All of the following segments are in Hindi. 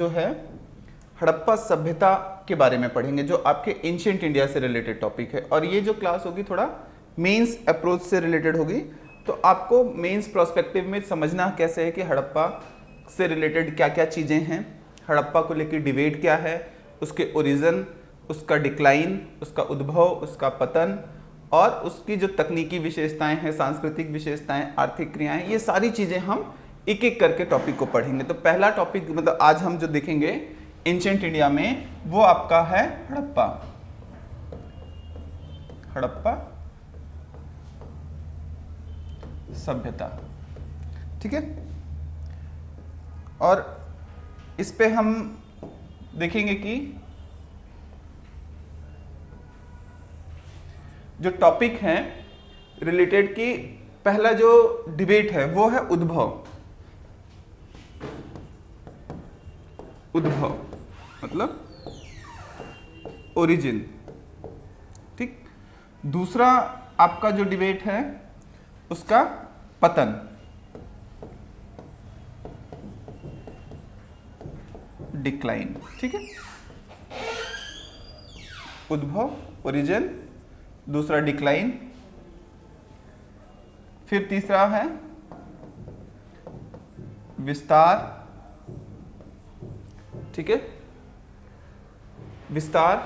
जो है हड़प्पा सभ्यता के बारे में पढ़ेंगे, जो आपके एंशिएंट इंडिया से रिलेटेड टॉपिक है। और ये जो क्लास होगी थोड़ा मेंस अप्रोच से रिलेटेड होगी, तो आपको मेंस प्रोस्पेक्टिव में समझना कैसे है कि हड़प्पा से रिलेटेड क्या क्या चीज़ें हैं, हड़प्पा को लेकर डिबेट क्या है, उसके ओरिजिन, उसका डिक्लाइन, उसका उद्भव, उसका पतन और उसकी जो तकनीकी विशेषताएं हैं, सांस्कृतिक विशेषताएं, आर्थिक क्रियाएं, ये सारी चीज़ें हम एक एक करके टॉपिक को पढ़ेंगे। तो पहला टॉपिक मतलब आज हम जो देखेंगे एंशिएंट इंडिया में, वो आपका है हड़प्पा। हड़प्पा सभ्यता, ठीक है। और इस पे हम देखेंगे कि जो टॉपिक है रिलेटेड की पहला जो डिबेट है वो है उद्भव। उद्भव मतलब ओरिजिन, ठीक। दूसरा आपका जो डिबेट है उसका पतन, डिक्लाइन, ठीक है। उद्भव, ओरिजिन, दूसरा डिक्लाइन, फिर तीसरा है विस्तार, ठीक है। विस्तार,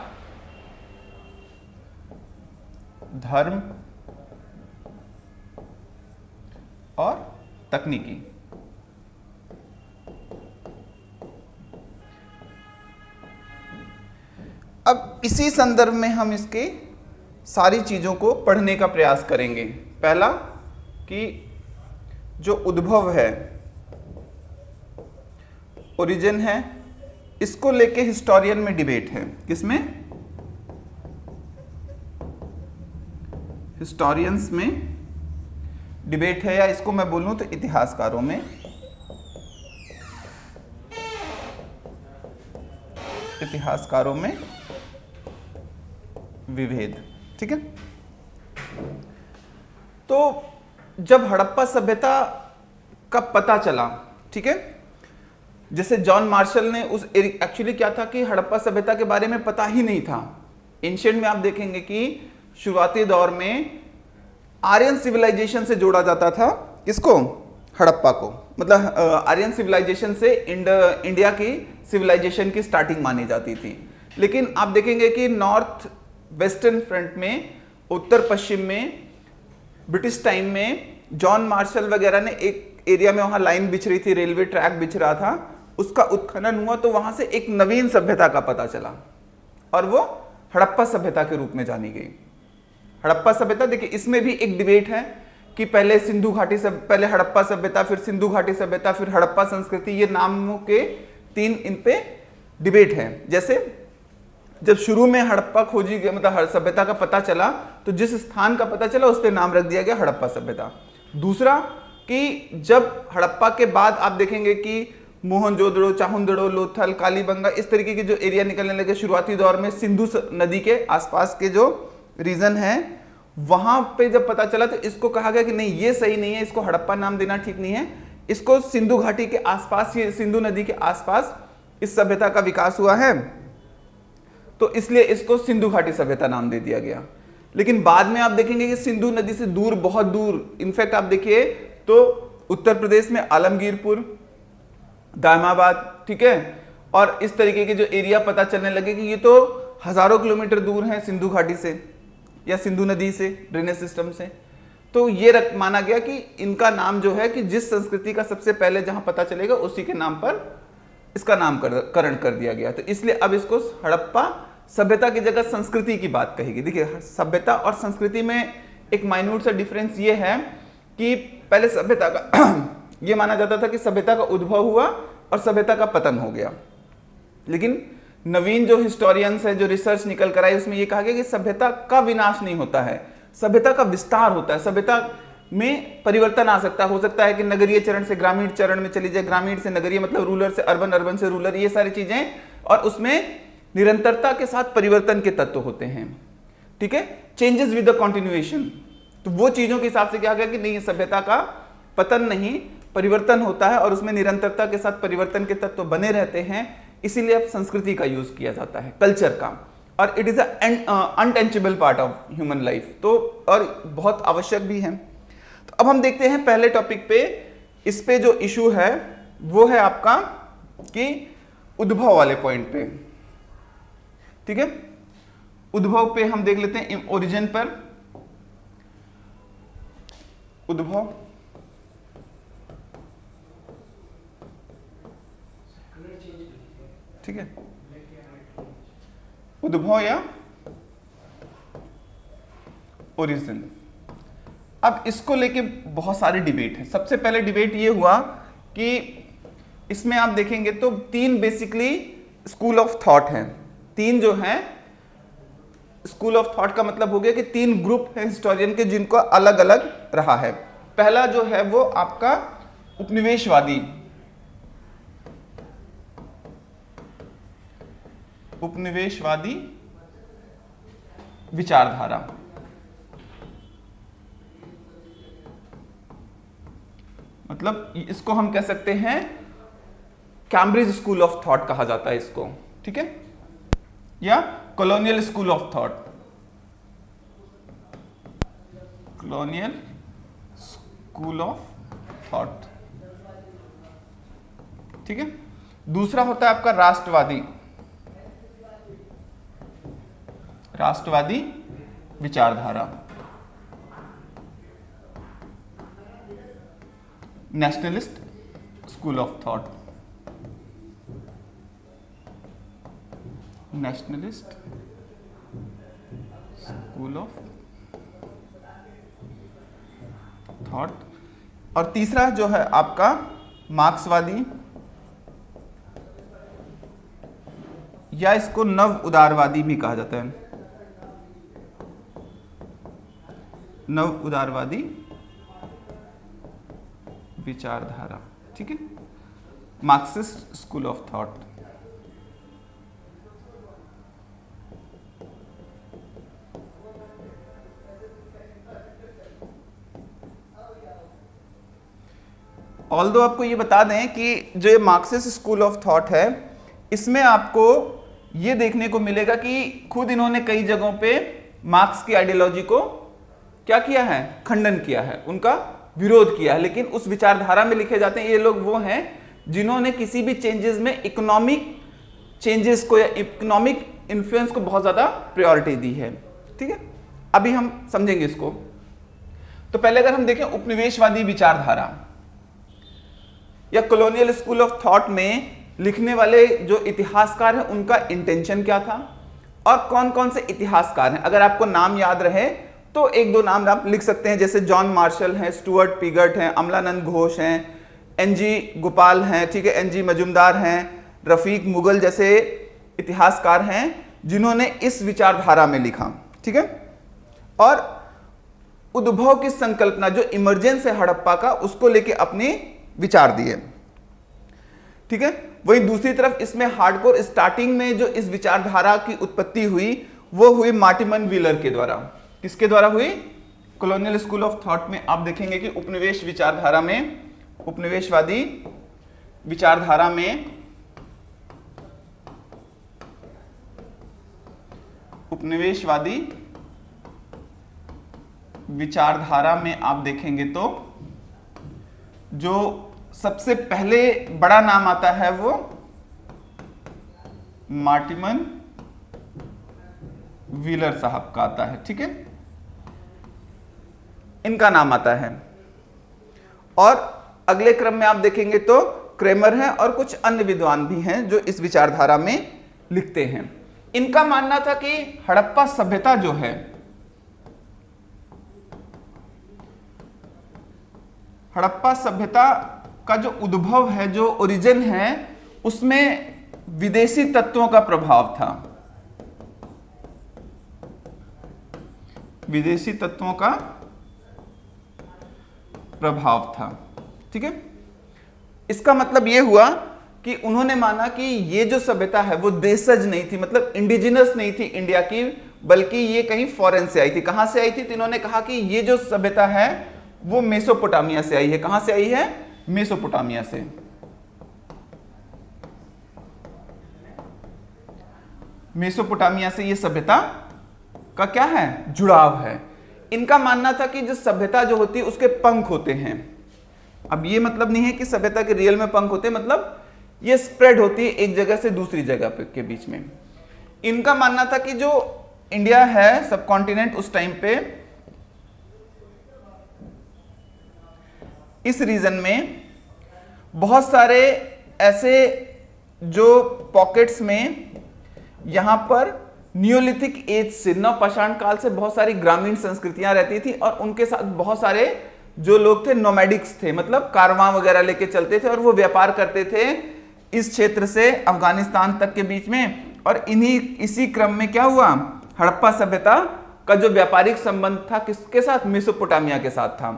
धर्म और तकनीकी। अब इसी संदर्भ में हम इसके सारी चीजों को पढ़ने का प्रयास करेंगे। पहला कि जो उद्भव है, ओरिजिन है, इसको लेके हिस्टोरियन में डिबेट है। किसमें? हिस्टोरियंस में डिबेट है, या इसको मैं बोलूं तो इतिहासकारों में। इतिहासकारों में विभेद, ठीक है। तो जब हड़प्पा सभ्यता का पता चला, ठीक है, जैसे जॉन मार्शल ने उस एक्चुअली क्या था कि हड़प्पा सभ्यता के बारे में पता ही नहीं था। एंशिएंट में आप देखेंगे कि शुरुआती दौर में आर्यन सिविलाइजेशन से जोड़ा जाता था। किसको? हड़प्पा को। मतलब आर्यन सिविलाइजेशन से इंडिया की सिविलाइजेशन की स्टार्टिंग मानी जाती थी। लेकिन आप देखेंगे कि नॉर्थ वेस्टर्न फ्रंट में, उत्तर पश्चिम में, ब्रिटिश टाइम में जॉन मार्शल वगैरह ने एक एरिया में वहां लाइन बिछ रही थी, रेलवे ट्रैक बिछ रहा था, उसका उत्खनन हुआ तो वहां से एक नवीन सभ्यता का पता चला और वो हड़प्पा सभ्यता के रूप में जानी गई। हड़प्पा सभ्यता, देखिए इसमें भी एक डिबेट है कि पहले सिंधु घाटी पहले हड़प्पा सभ्यता, फिर सिंधु घाटी सभ्यता, फिर हड़प्पा संस्कृति, ये नामों के तीन इन पे डिबेट है। जैसे जब शुरू में हड़प्पा खोजी गई, मतलब सभ्यता का पता चला, तो जिस स्थान का पता चला उस पर नाम रख दिया गया हड़प्पा सभ्यता। दूसरा कि जब हड़प्पा के बाद आप देखेंगे कि मोहनजोदड़ो, चाहुंदड़ो, लोथल, कालीबंगा, इस तरीके के जो एरिया निकलने लगे शुरुआती दौर में, सिंधु नदी के आसपास के जो रीजन है, वहां पे जब पता चला तो इसको कहा गया कि नहीं, ये सही नहीं है, इसको हड़प्पा नाम देना ठीक नहीं है, इसको सिंधु घाटी के आसपास, ये सिंधु नदी के आसपास इस सभ्यता का विकास हुआ है, तो इसलिए इसको सिंधु घाटी सभ्यता नाम दे दिया गया। लेकिन बाद में आप देखेंगे कि सिंधु नदी से दूर, बहुत दूर, इनफैक्ट आप देखिए तो उत्तर प्रदेश में आलमगीरपुर, दामाबाद, ठीक है, और इस तरीके के जो एरिया पता चलने लगे कि ये तो हजारों किलोमीटर दूर हैं सिंधु घाटी से या सिंधु नदी से, ड्रेनेज सिस्टम से। तो ये माना गया कि इनका नाम जो है कि जिस संस्कृति का सबसे पहले जहां पता चलेगा उसी के नाम पर इसका नामकरण कर दिया गया। तो इसलिए अब इसको हड़प्पा सभ्यता की जगह संस्कृति की बात कहेगी। देखिए सभ्यता और संस्कृति में एक माइन्यूट सा डिफरेंस ये है कि पहले सभ्यता का ये माना जाता था कि सभ्यता का उद्भव हुआ और सभ्यता का पतन हो गया। लेकिन नवीन जो हिस्टोरियंस है, जो रिसर्च निकल कर आई, उसमें ये कहा गया कि सभ्यता का विनाश नहीं होता है, सभ्यता का विस्तार होता है। सभ्यता में परिवर्तन आ सकता है, हो सकता है कि नगरीय चरण से ग्रामीण चरण में चली जाए, ग्रामीण से नगरीय मतलब रूरल से अर्बन, अर्बन से रूरल, ये सारी चीजें, और उसमें निरंतरता के साथ परिवर्तन के तत्व होते हैं, ठीक है, चेंजेस विद द कंटिन्यूएशन। तो वो चीजों के हिसाब से क्या गया कि नहीं, सभ्यता का पतन नहीं, परिवर्तन होता है और उसमें निरंतरता के साथ परिवर्तन के तत्व बने रहते हैं। इसीलिए अब संस्कृति का यूज किया जाता है, कल्चर का, और it is untouchable part of human life, तो और बहुत आवश्यक भी है। तो अब हम देखते हैं पहले टॉपिक पे, इस पे जो इशू है वो है आपका कि उद्भव वाले पॉइंट पे, ठीक है। उद्भव पे हम देख लेते हैं ओरिजिन पर, उद्भव, ठीक है, उद्भव या ओरिजिन। अब इसको लेके बहुत सारे डिबेट है। सबसे पहले डिबेट ये हुआ कि इसमें आप देखेंगे तो तीन बेसिकली स्कूल ऑफ थॉट हैं। तीन जो हैं स्कूल ऑफ थॉट का मतलब हो गया कि तीन ग्रुप है हिस्टोरियन के जिनको अलग अलग रहा है। पहला जो है वो आपका उपनिवेशवादी, उपनिवेशवादी विचारधारा, मतलब इसको हम कह सकते हैं कैम्ब्रिज स्कूल ऑफ थॉट कहा जाता है इसको, ठीक है, या colonial school of thought, colonial school of thought, ठीक है। दूसरा होता है आपका राष्ट्रवादी, राष्ट्रवादी विचारधारा, nationalist school of thought, nationalist school of thought. और तीसरा जो है आपका मार्क्सवादी, या इसको नव उदारवादी भी कहा जाता है, नव उदारवादी विचारधारा, ठीक है, Marxist school of thought. Although आपको ये बता दें कि जो ये मार्क्सिस्ट स्कूल ऑफ थॉट है, इसमें आपको ये देखने को मिलेगा कि खुद इन्होंने कई जगहों पे मार्क्स की आइडियोलॉजी को क्या किया है, खंडन किया है, उनका विरोध किया है। लेकिन उस विचारधारा में लिखे जाते हैं ये लोग वो हैं जिन्होंने किसी भी चेंजेस में इकोनॉमिक चेंजेस को या इकोनॉमिक इन्फ्लुएंस को बहुत ज्यादा प्रायोरिटी दी है, ठीक है। अभी हम समझेंगे इसको। तो पहले अगर हम देखें उपनिवेशवादी विचारधारा या कॉलोनियल स्कूल ऑफ थॉट में लिखने वाले जो इतिहासकार हैं उनका इंटेंशन क्या था और कौन कौन से इतिहासकार हैं। अगर आपको नाम याद रहे तो एक दो नाम आप लिख सकते हैं, जैसे जॉन मार्शल हैं, स्टुअर्ट पिगट हैं, अमलानंद घोष हैं, एनजी गोपाल हैं, ठीक है, एनजी मजुमदार हैं, रफीक मुगल जैसे इतिहासकार हैं जिन्होंने इस विचारधारा में लिखा, ठीक है। और उद्भव की संकल्पना जो इमरजेंस है हड़प्पा का, उसको लेके अपने विचार दिए, ठीक है। वहीं दूसरी तरफ इसमें हार्डकोर स्टार्टिंग में जो इस विचारधारा की उत्पत्ति हुई वो हुई मार्टिमन व्हीलर के द्वारा। किसके द्वारा हुई? कॉलोनियल स्कूल ऑफ थॉट में आप देखेंगे कि उपनिवेश विचारधारा में, उपनिवेशवादी विचारधारा में, उपनिवेशवादी विचारधारा में आप देखेंगे तो जो सबसे पहले बड़ा नाम आता है वो मार्टिमन व्हीलर साहब का आता है, ठीक है, इनका नाम आता है। और अगले क्रम में आप देखेंगे तो क्रेमर हैं और कुछ अन्य विद्वान भी हैं जो इस विचारधारा में लिखते हैं। इनका मानना था कि हड़प्पा सभ्यता जो है, हड़प्पा सभ्यता का जो उद्भव है, जो ओरिजिन है, उसमें विदेशी तत्वों का प्रभाव था, विदेशी तत्वों का प्रभाव था, ठीक है। इसका मतलब यह हुआ कि उन्होंने माना कि ये जो सभ्यता है वो देशज नहीं थी, मतलब इंडिजिनस नहीं थी इंडिया की, बल्कि ये कहीं फॉरेन से आई थी। कहां से आई थी? तो इन्होंने कहा कि ये जो सभ्यता है वो मेसोपोटामिया से आई है। कहां से आई है? मेसोपोटामिया से। मेसोपोटामिया से ये सभ्यता का क्या है, जुड़ाव है। इनका मानना था कि जो सभ्यता जो होती है उसके पंख होते हैं। अब ये मतलब नहीं है कि सभ्यता के रियल में पंख होते हैं, मतलब ये स्प्रेड होती है एक जगह से दूसरी जगह पे के बीच में। इनका मानना था कि जो इंडिया है सब कॉन्टिनेंट उस टाइम पे इस रीजन में बहुत सारे ऐसे जो पॉकेट्स में यहां पर नियोलिथिक एज से नवपाषाण काल से बहुत सारी ग्रामीण संस्कृतियां रहती थी और उनके साथ बहुत सारे जो लोग थे नोमैडिक्स थे, मतलब कारवां वगैरह लेके चलते थे और वो व्यापार करते थे इस क्षेत्र से अफगानिस्तान तक के बीच में। और इसी क्रम में क्या हुआ, हड़प्पा सभ्यता का जो व्यापारिक संबंध था किसके साथ, मेसोपोटामिया के साथ था।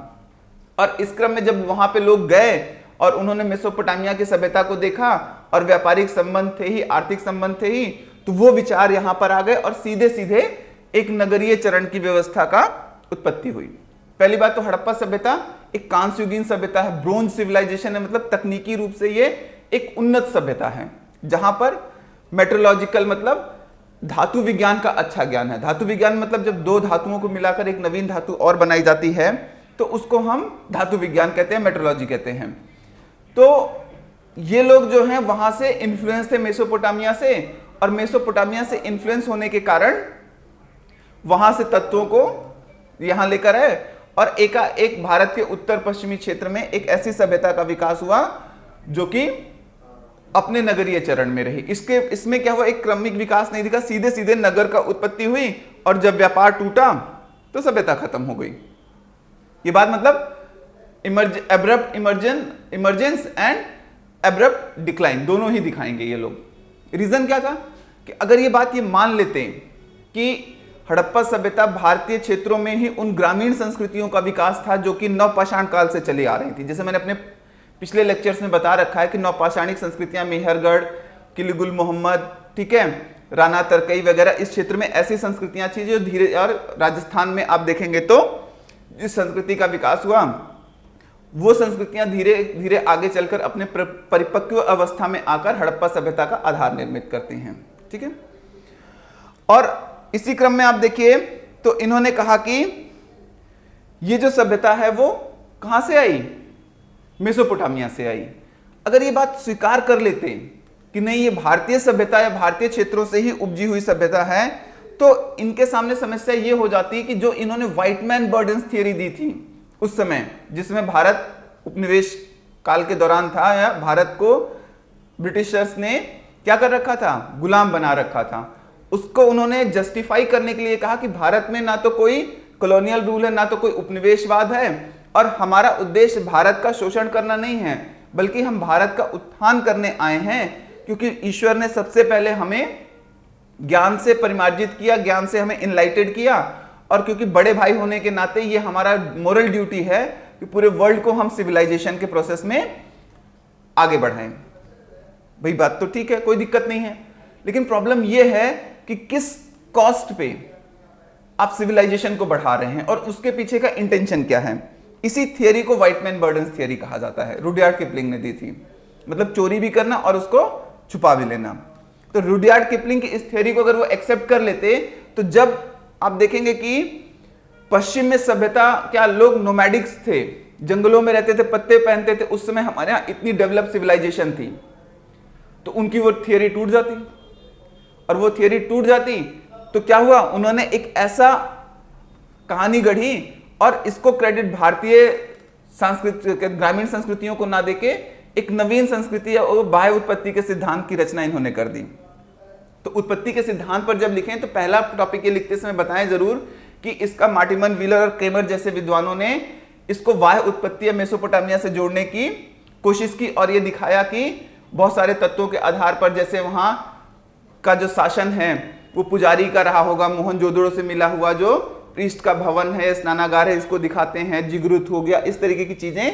और इस क्रम में जब वहां पे लोग गए और उन्होंने मेसोपोटामिया की सभ्यता को देखा और व्यापारिक संबंध थे ही, आर्थिक संबंध थे ही, तो वो विचार यहां पर आ गए और सीधे सीधे एक नगरीय चरण की व्यवस्था का उत्पत्ति हुई। पहली बात तो हड़प्पा सभ्यता एक कांस्ययुगीन सभ्यता है, ब्रोंज सिविलाइजेशन है, मतलब तकनीकी रूप से ये एक उन्नत सभ्यता है जहां पर मेट्रोलॉजिकल मतलब धातु विज्ञान का अच्छा ज्ञान है। धातु विज्ञान मतलब जब दो धातुओं को मिलाकर एक नवीन धातु और बनाई जाती है तो उसको हम धातु विज्ञान कहते हैं, मेट्रोलॉजी कहते हैं। तो ये लोग जो हैं वहां से इन्फ्लुएंस थे मेसोपोटामिया से, और मेसोपोटामिया से इन्फ्लुएंस होने के कारण वहां से तत्वों को यहां लेकर आए और एक भारत के उत्तर पश्चिमी क्षेत्र में एक ऐसी सभ्यता का विकास हुआ जो कि अपने नगरीय चरण में रही। इसमें क्या हुआ, एक क्रमिक विकास नहीं दिखा, सीधे सीधे नगर का उत्पत्ति हुई और जब व्यापार टूटा तो सभ्यता खत्म हो गई। ये बात मतलब abrupt emergence and abrupt decline दोनों ही दिखाएंगे ये लोग। रीजन क्या था कि अगर ये बात ये मान लेते कि हड़प्पा सभ्यता भारतीय क्षेत्रों में ही उन ग्रामीण संस्कृतियों का विकास था जो कि नवपाषाण काल से चली आ रही थी। जैसे मैंने अपने पिछले लेक्चर्स में बता रखा है कि नवपाषाणिक संस्कृतियां मेहरगढ़, किलीगुल मोहम्मद, ठीक है, राणा तरकई वगैरह इस क्षेत्र में ऐसी संस्कृतियां थी जो धीरे, और राजस्थान में आप देखेंगे तो जिस संस्कृति का विकास हुआ वो संस्कृतियां धीरे धीरे आगे चलकर अपने परिपक्व अवस्था में आकर हड़प्पा सभ्यता का आधार निर्मित करती हैं, ठीक है। और इसी क्रम में आप देखिए तो इन्होंने कहा कि ये जो सभ्यता है वो कहां से आई, मेसोपोटामिया से आई। अगर ये बात स्वीकार कर लेते कि नहीं ये भारतीय सभ्यता या भारतीय क्षेत्रों से ही उपजी हुई सभ्यता है, तो इनके सामने समस्या ये हो जाती है कि जो इन्होंने व्हाइट मैन बर्डन्स थियरी दी थी उस समय, जिसमें भारत उपनिवेश काल के दौरान था, या भारत को ब्रिटिशर्स ने क्या कर रखा था, गुलाम बना रखा था, उसको उन्होंने जस्टिफाई करने के लिए कहा कि भारत में ना तो कोई कॉलोनियल रूल है, ना तो कोई उपनिवेशवाद है, और हमारा उद्देश्य भारत का शोषण करना नहीं है बल्कि हम भारत का उत्थान करने आए हैं, क्योंकि ईश्वर ने सबसे पहले हमें ज्ञान से परिमार्जित किया, ज्ञान से हमें इनलाइटेड किया, और क्योंकि बड़े भाई होने के नाते ये हमारा मोरल ड्यूटी है कि पूरे वर्ल्ड को हम सिविलाइजेशन के प्रोसेस में आगे बढ़ाएं। भाई बात तो ठीक है, कोई दिक्कत नहीं है, लेकिन प्रॉब्लम ये है कि किस कॉस्ट पे आप सिविलाइजेशन को बढ़ा रहे हैं और उसके पीछे का इंटेंशन क्या है। इसी थियरी को व्हाइट मैन बर्डन्स थियरी कहा जाता है, रुडयार्ड किपलिंग ने दी थी, मतलब चोरी भी करना और उसको छुपा भी लेना। तो रुडयार्ड किपलिंग की इस थियरी को अगर वो एक्सेप्ट कर लेते तो जब आप देखेंगे कि पश्चिम में सभ्यता, क्या लोग नोमैडिक्स थे, जंगलों में रहते थे, पत्ते पहनते थे, उस समय हमारे यहां इतनी डेवलप सिविलाइजेशन थी, तो उनकी वो थियरी टूट जाती, और वो थियरी टूट जाती तो क्या हुआ, उन्होंने एक ऐसा कहानी गढ़ी और इसको क्रेडिट भारतीय संस्कृति, ग्रामीण संस्कृतियों को ना देके एक नवीन संस्कृति और बाह्य उत्पत्ति के सिद्धांत की रचना इन्होंने कर दी। तो उत्पत्ति के सिद्धांत पर जब लिखें तो पहला टॉपिक ये लिखते समय बताएं जरूर कि इसका मार्टिमन, व्हीलर और क्रेमर जैसे विद्वानों ने इसको बाह्य उत्पत्ति या मेसोपोटामिया से जोड़ने की कोशिश की और ये दिखाया कि बहुत सारे तत्वों के आधार पर, जैसे वहां का जो शासन है वो पुजारी का रहा होगा, मोहनजोदड़ो से मिला हुआ जो प्रीस्ट का भवन है, स्नानागार है, इसको दिखाते हैं, जिगरुत हो गया, इस तरीके की चीजें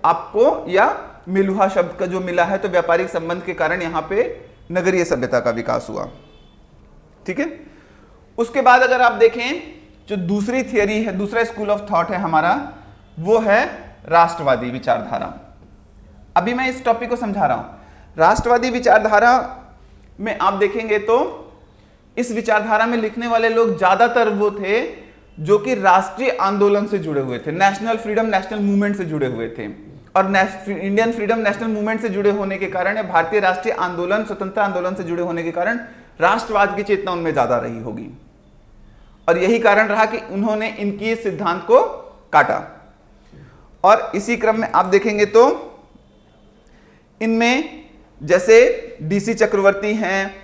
आपको, या मिलुहा शब्द का जो मिला है, तो व्यापारिक संबंध के कारण यहां पे नगरीय सभ्यता का विकास हुआ, ठीक है। उसके बाद अगर आप देखें जो दूसरी थियरी है, दूसरा स्कूल ऑफ थॉट है हमारा, वो है राष्ट्रवादी विचारधारा। अभी मैं इस टॉपिक को समझा रहा हूं। राष्ट्रवादी विचारधारा में आप देखेंगे तो इस विचारधारा में लिखने वाले लोग ज्यादातर वो थे जो कि राष्ट्रीय आंदोलन से जुड़े हुए थे, नेशनल फ्रीडम नेशनल मूवमेंट से जुड़े हुए थे। और इंडियन फ्रीडम नेशनल मूवमेंट से जुड़े होने के कारण या भारतीय राष्ट्रीय आंदोलन स्वतंत्रता आंदोलन से जुड़े होने के कारण राष्ट्रवाद की चेतना उनमें ज्यादा रही होगी, और यही कारण रहा कि उन्होंने इनकी सिद्धांत को काटा। और इसी क्रम में आप देखेंगे तो इनमें जैसे डीसी चक्रवर्ती हैं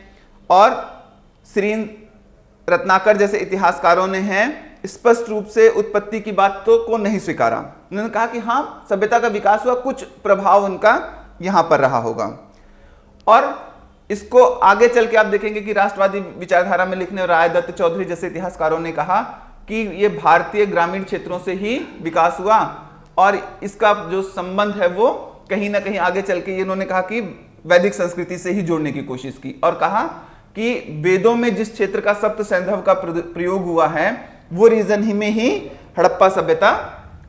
और श्री रत्नाकर जैसे इतिहासकारों ने हैं स्पष्ट रूप से उत्पत्ति की बात को नहीं स्वीकारा। उन्होंने कहा कि हाँ, सभ्यता का विकास हुआ, कुछ प्रभाव उनका यहां पर रहा होगा। और इसको आगे चल के आप देखेंगे कि राष्ट्रवादी विचारधारा में लिखने राय दत्त चौधरी जैसे इतिहासकारों ने कहा कि ये भारतीय ग्रामीण क्षेत्रों से ही विकास हुआ, और इसका जो संबंध है वो कहीं ना कहीं आगे चल के इन्होंने कहा कि वैदिक संस्कृति से ही जोड़ने की कोशिश की, और कहा कि वेदों में जिस क्षेत्र का सप्त सैंधव का प्रयोग हुआ है वो रीजन ही में ही हड़प्पा सभ्यता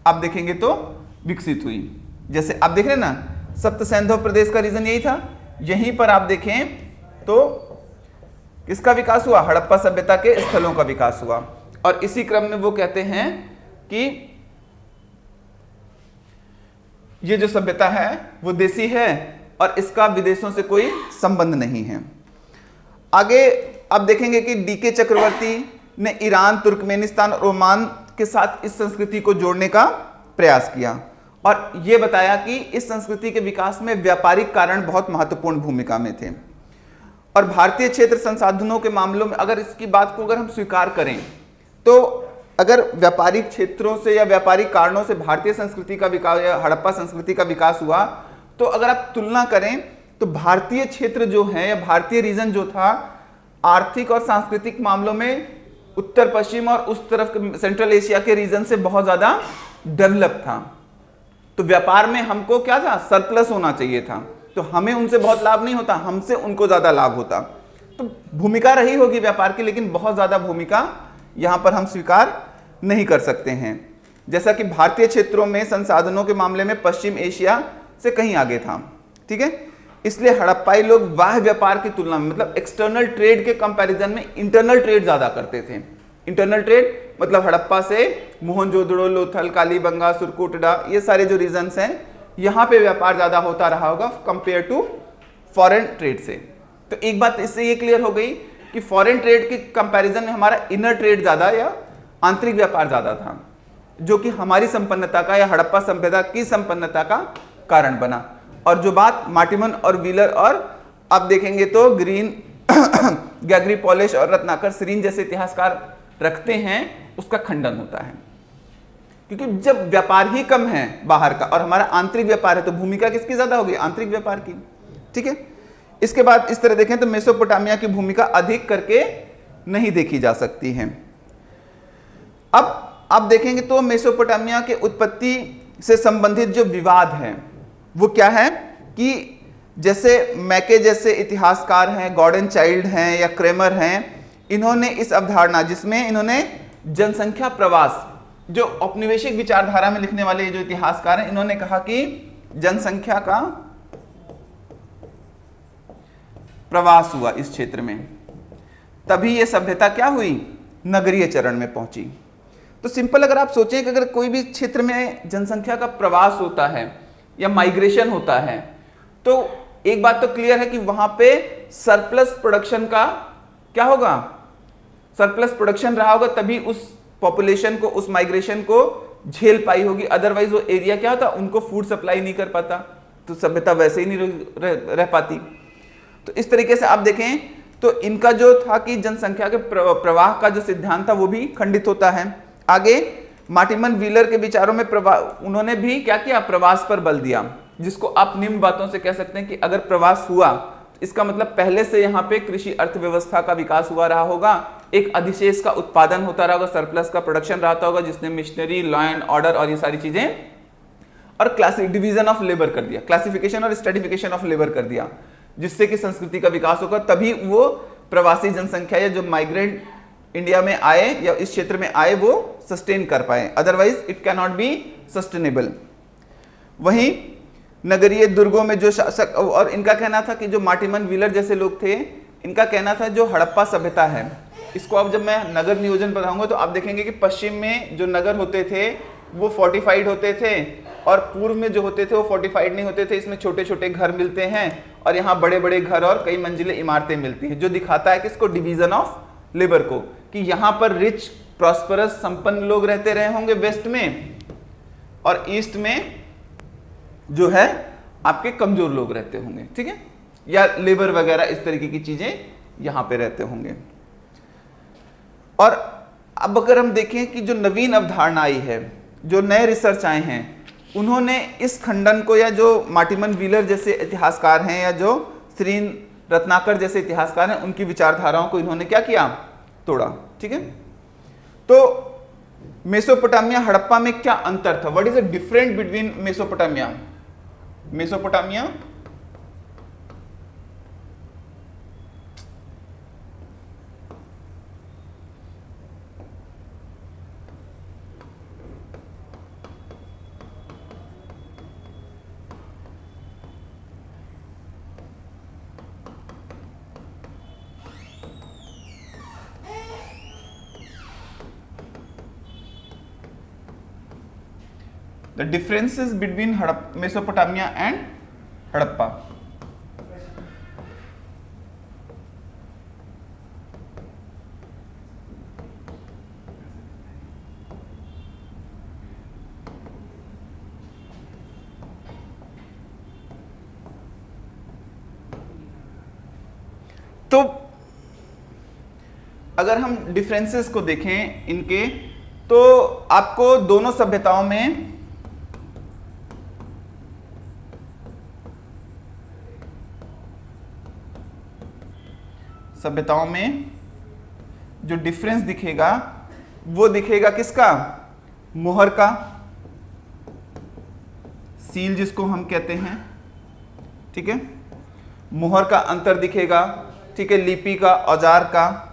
आप देखेंगे तो विकसित हुई। जैसे आप देख रहे हैं ना, सप्त सैंधव प्रदेश का रीजन यही था। यहीं पर आप देखें तो किसका विकास हुआ? हड़प्पा सभ्यता के स्थलों का विकास हुआ। और इसी क्रम में वो कहते हैं कि ये जो सभ्यता है वो देसी है और इसका विदेशों से कोई संबंध नहीं है। आगे आप देखेंगे कि डीके चक्रवर्ती ने ईरान, तुर्कमेनिस्तान और ओमान के साथ इस संस्कृति को जोड़ने का प्रयास किया, और यह बताया कि इस संस्कृति के विकास में व्यापारिक कारण बहुत महत्वपूर्ण भूमिका में थे। और भारतीय क्षेत्र संसाधनों के मामलों में अगर इसकी बात को अगर हम स्वीकार करें तो अगर व्यापारिक क्षेत्रों से या व्यापारिक कारणों से भारतीय संस्कृति का विकास या हड़प्पा संस्कृति का विकास हुआ, तो अगर आप तुलना करें तो भारतीय क्षेत्र जो है या भारतीय रीजन जो था आर्थिक और सांस्कृतिक मामलों में उत्तर पश्चिम और उस तरफ सेंट्रल एशिया के रीजन से बहुत ज्यादा डेवलप था। तो व्यापार में हमको क्या था? सरप्लस होना चाहिए था। तो हमें उनसे बहुत लाभ नहीं होता, हमसे उनको ज्यादा लाभ होता। तो भूमिका रही होगी व्यापार की, लेकिन बहुत ज्यादा भूमिका यहां पर हम स्वीकार नहीं कर सकते हैं। जैसा कि भारतीय क्षेत्रों में संसाधनों के मामले में पश्चिम एशिया से कहीं आगे था, ठीक है। इसलिए हड़प्पाई लोग बाह्य व्यापार की तुलना में मतलब एक्सटर्नल ट्रेड के कंपैरिजन में इंटरनल ट्रेड ज्यादा करते थे। इंटरनल ट्रेड मतलब हड़प्पा से मोहनजोदड़ो, लोथल, कालीबंगा, सुरकोटडा, ये सारे जो रीजन्स हैं यहां पे व्यापार ज्यादा होता रहा होगा कंपेयर टू फॉरेन ट्रेड से। तो एक बात इससे ये क्लियर हो गई कि फॉरेन ट्रेड के कंपैरिजन में हमारा इनर ट्रेड ज्यादा या आंतरिक व्यापार ज्यादा था, जो कि हमारी संपन्नता का या हड़प्पा सभ्यता की संपन्नता का कारण बना। और जो बात मार्टिमन और व्हीलर और आप देखेंगे तो ग्रीन, गैगरी पॉलिश और रत्नाकर सरीन जैसे इतिहासकार रखते हैं, उसका खंडन होता है। क्योंकि जब व्यापार ही कम है बाहर का और हमारा आंतरिक व्यापार है, तो भूमिका किसकी ज्यादा होगी? आंतरिक व्यापार की, ठीक है। इसके बाद इस तरह देखें तो मेसोपोटामिया की भूमिका अधिक करके नहीं देखी जा सकती है। अब आप देखेंगे तो मेसोपोटामिया के उत्पत्ति से संबंधित जो विवाद है वो क्या है कि जैसे मैके जैसे इतिहासकार हैं, गॉर्डन चाइल्ड हैं या क्रेमर हैं, इन्होंने इस अवधारणा जिसमें इन्होंने जनसंख्या प्रवास, जो औपनिवेशिक विचारधारा में लिखने वाले जो इतिहासकार हैं, इन्होंने कहा कि जनसंख्या का प्रवास हुआ इस क्षेत्र में, तभी यह सभ्यता क्या हुई? नगरीय चरण में पहुंची। तो सिंपल अगर आप सोचें कि अगर कोई भी क्षेत्र में जनसंख्या का प्रवास होता है या माइग्रेशन होता है, तो एक बात तो क्लियर है कि वहां पे सरप्लस प्रोडक्शन का क्या होगा? सरप्लस प्रोडक्शन रहा होगा, तभी उस पॉपुलेशन को, उस माइग्रेशन को झेल पाई होगी। अदरवाइज वो एरिया क्या होता? उनको फूड सप्लाई नहीं कर पाता, तो सभ्यता वैसे ही नहीं रह पाती। तो इस तरीके से आप देखें तो इनका जो था कि जनसंख्या के प्रवाह का जो सिद्धांत था वो भी खंडित होता है। आगे मार्टिमन व्हीलर के विचारों में उन्होंने भी क्या किया? प्रवास पर बल दिया, जिसको आप निम्न बातों से कह सकते हैं कि अगर प्रवास हुआ तो इसका मतलब पहले से यहाँ पे कृषि अर्थव्यवस्था का विकास हुआ रहा होगा, एक अधिशेष का उत्पादन होता रहा होगा, सरप्लस का प्रोडक्शन रहता होगा, जिसने मिशनरी, लॉ एंड ऑर्डर और ये सारी चीजें, और क्लासिक डिवीजन ऑफ लेबर कर दिया, क्लासिफिकेशन और स्ट्रेटिफिकेशन ऑफ लेबर कर दिया, जिससे कि संस्कृति का विकास होगा। तभी वो प्रवासी जनसंख्या या जो माइग्रेंट इंडिया में आए या इस क्षेत्र में आए वो सस्टेन कर पाए, otherwise it can not be sustainable. वहीं नगरीय दुर्गों में जो शासक, और इनका कहना था कि जो मार्टिमन व्हीलर जैसे लोग थे इनका कहना था जो हड़प्पा सभ्यता है, इसको अब जब मैं नगर नियोजन पढ़ाऊंगा तो आप देखेंगे कि पश्चिम में जो नगर होते थे वो फोर्टिफाइड होते थे और पूर्व में जो होते थे वो फोर्टिफाइड नहीं होते थे। इसमें छोटे छोटे घर मिलते हैं और यहाँ बड़े बड़े घर और कई मंजिले इमारतें मिलती हैं, जो दिखाता है कि इसको डिवीजन ऑफ लेबर को, कि यहाँ पर रिच प्रॉस्परस संपन्न लोग रहते रहे होंगे वेस्ट में, और ईस्ट में जो है आपके कमजोर लोग रहते होंगे, ठीक है, या लेबर वगैरह इस तरीके की चीजें यहां पे रहते होंगे। और अब अगर हम देखें कि जो नवीन अवधारणा आई है, जो नए रिसर्च आए हैं, उन्होंने इस खंडन को, या जो मार्टिमन व्हीलर जैसे इतिहासकार हैं या जो श्रीन रत्नाकर जैसे इतिहासकार हैं, उनकी विचारधाराओं को इन्होंने क्या किया, तोड़ा, ठीक है। तो मेसोपोटामिया हड़प्पा में क्या अंतर था, what is the different between Mesopotamia, the differences between Mesopotamia and Harappa. तो अगर हम डिफरेंसेस को देखें इनके, तो आपको दोनों सभ्यताओं में जो डिफरेंस दिखेगा वो दिखेगा किसका, मोहर का, सील जिसको हम कहते हैं, ठीक है, मोहर का अंतर दिखेगा, ठीक है, लिपि का, औजार का,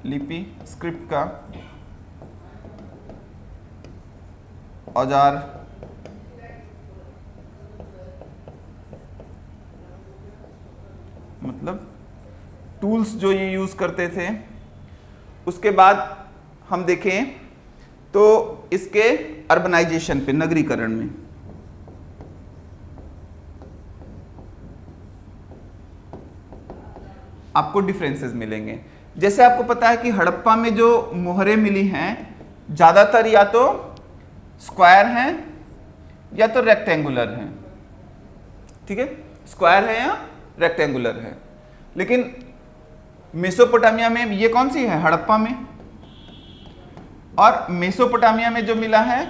लिपि स्क्रिप्ट का, औजार, मतलब टूल्स जो ये यूज करते थे। उसके बाद हम देखें तो इसके अर्बनाइजेशन पे, नगरीकरण में, आपको डिफरेंसेस मिलेंगे। जैसे आपको पता है कि हड़प्पा में जो मोहरें मिली हैं ज्यादातर या तो स्क्वायर हैं या तो रेक्टेंगुलर हैं, ठीक है, स्क्वायर है या रेक्टेंगुलर है। लेकिन मेसोपोटामिया में ये कौन सी है, हड़प्पा में, और मेसोपोटामिया में जो मिला है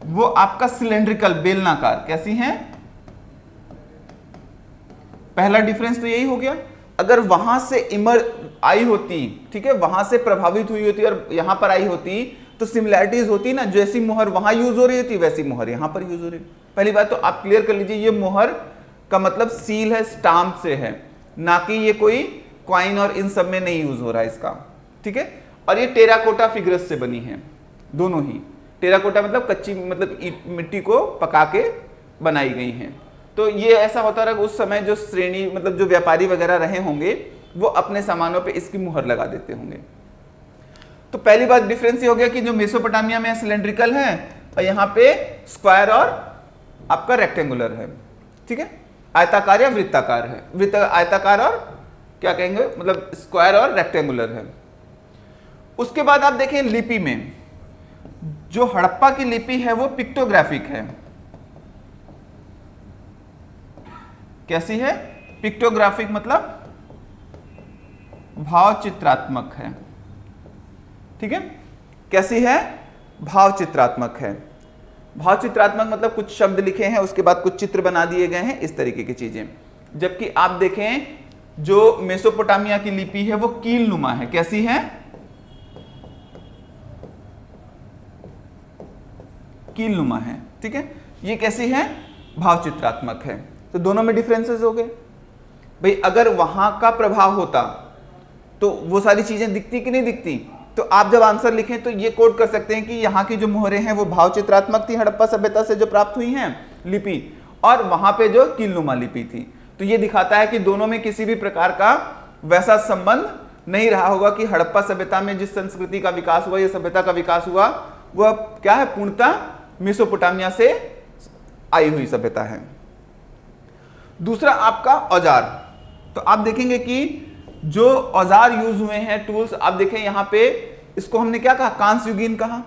वो आपका सिलेंड्रिकल, बेलनाकार, कैसी है। पहला डिफरेंस तो यही हो गया। अगर वहां से आई होती, ठीक है, वहां से प्रभावित हुई होती और यहां पर आई होती तो सिमिलैरिटीज होती ना, जैसी मोहर वहां यूज हो रही थी वैसी मोहर यहां पर यूज हो रही। पहली बात तो आप क्लियर कर लीजिए, ये मोहर का मतलब सील है, स्टाम्प से है, ना कि ये कोई क्वाइन और इन सब में नहीं यूज हो रहा है इसका, ठीक है। और ये टेराकोटा फिगर्स से बनी है, दोनों ही। टेराकोटा मतलब कच्ची, मतलब मिट्टी को पका के बनाई गई हैं। तो ये ऐसा होता रहा उस समय जो श्रेणी, मतलब जो व्यापारी वगैरह रहे होंगे वो अपने सामानों पे इसकी मुहर लगा देते होंगे। तो पहली बात डिफरेंस ये हो गया कि जो मेसोपोटामिया में सिलेंड्रिकल है और यहाँ पे स्क्वायर और आपका रेक्टेंगुलर है, ठीक है, आयताकार या वृत्ताकार है, आयताकार और क्या कहेंगे, मतलब स्क्वायर और रेक्टेंगुलर है। उसके बाद आप देखें लिपि में, जो हड़प्पा की लिपि है वो पिक्टोग्राफिक है। कैसी है, पिक्टोग्राफिक मतलब भाव चित्रात्मक है, ठीक है। कैसी है, भाव चित्रात्मक है। भाव चित्रात्मक मतलब कुछ शब्द लिखे हैं उसके बाद कुछ चित्र बना दिए गए हैं, इस तरीके की चीजें। जबकि आप देखें जो मेसोपोटामिया की लिपि है वो कील नुमा है। कैसी है, कील नुमा है, ठीक है। ये कैसी है, भाव चित्रात्मक है। तो दोनों में डिफरेंसेस हो गए भाई। अगर वहां का प्रभाव होता तो वो सारी चीजें दिखती कि नहीं दिखती। तो आप जब आंसर लिखें तो ये कोड कर सकते हैं कि यहाँ की जो मोहरें हैं वो भाव चित्रात्मक थी, हड़प्पा सभ्यता से जो प्राप्त हुई हैं, लिपि, और वहां पे जो कीलनुमा लिपि थी। तो ये दिखाता है कि दोनों में किसी भी प्रकार का वैसा संबंध नहीं रहा होगा कि हड़प्पा सभ्यता में जिस संस्कृति का विकास हुआ, या सभ्यता का विकास हुआ, वह क्या है, पूर्णतः मेसोपोटामिया से आई हुई सभ्यता है। दूसरा आपका औजार। तो आप देखेंगे कि जो औजार यूज हुए हैं, टूल्स, आप देखें यहां पे, इसको हमने क्या कहा, कांस्य युगीन कहा,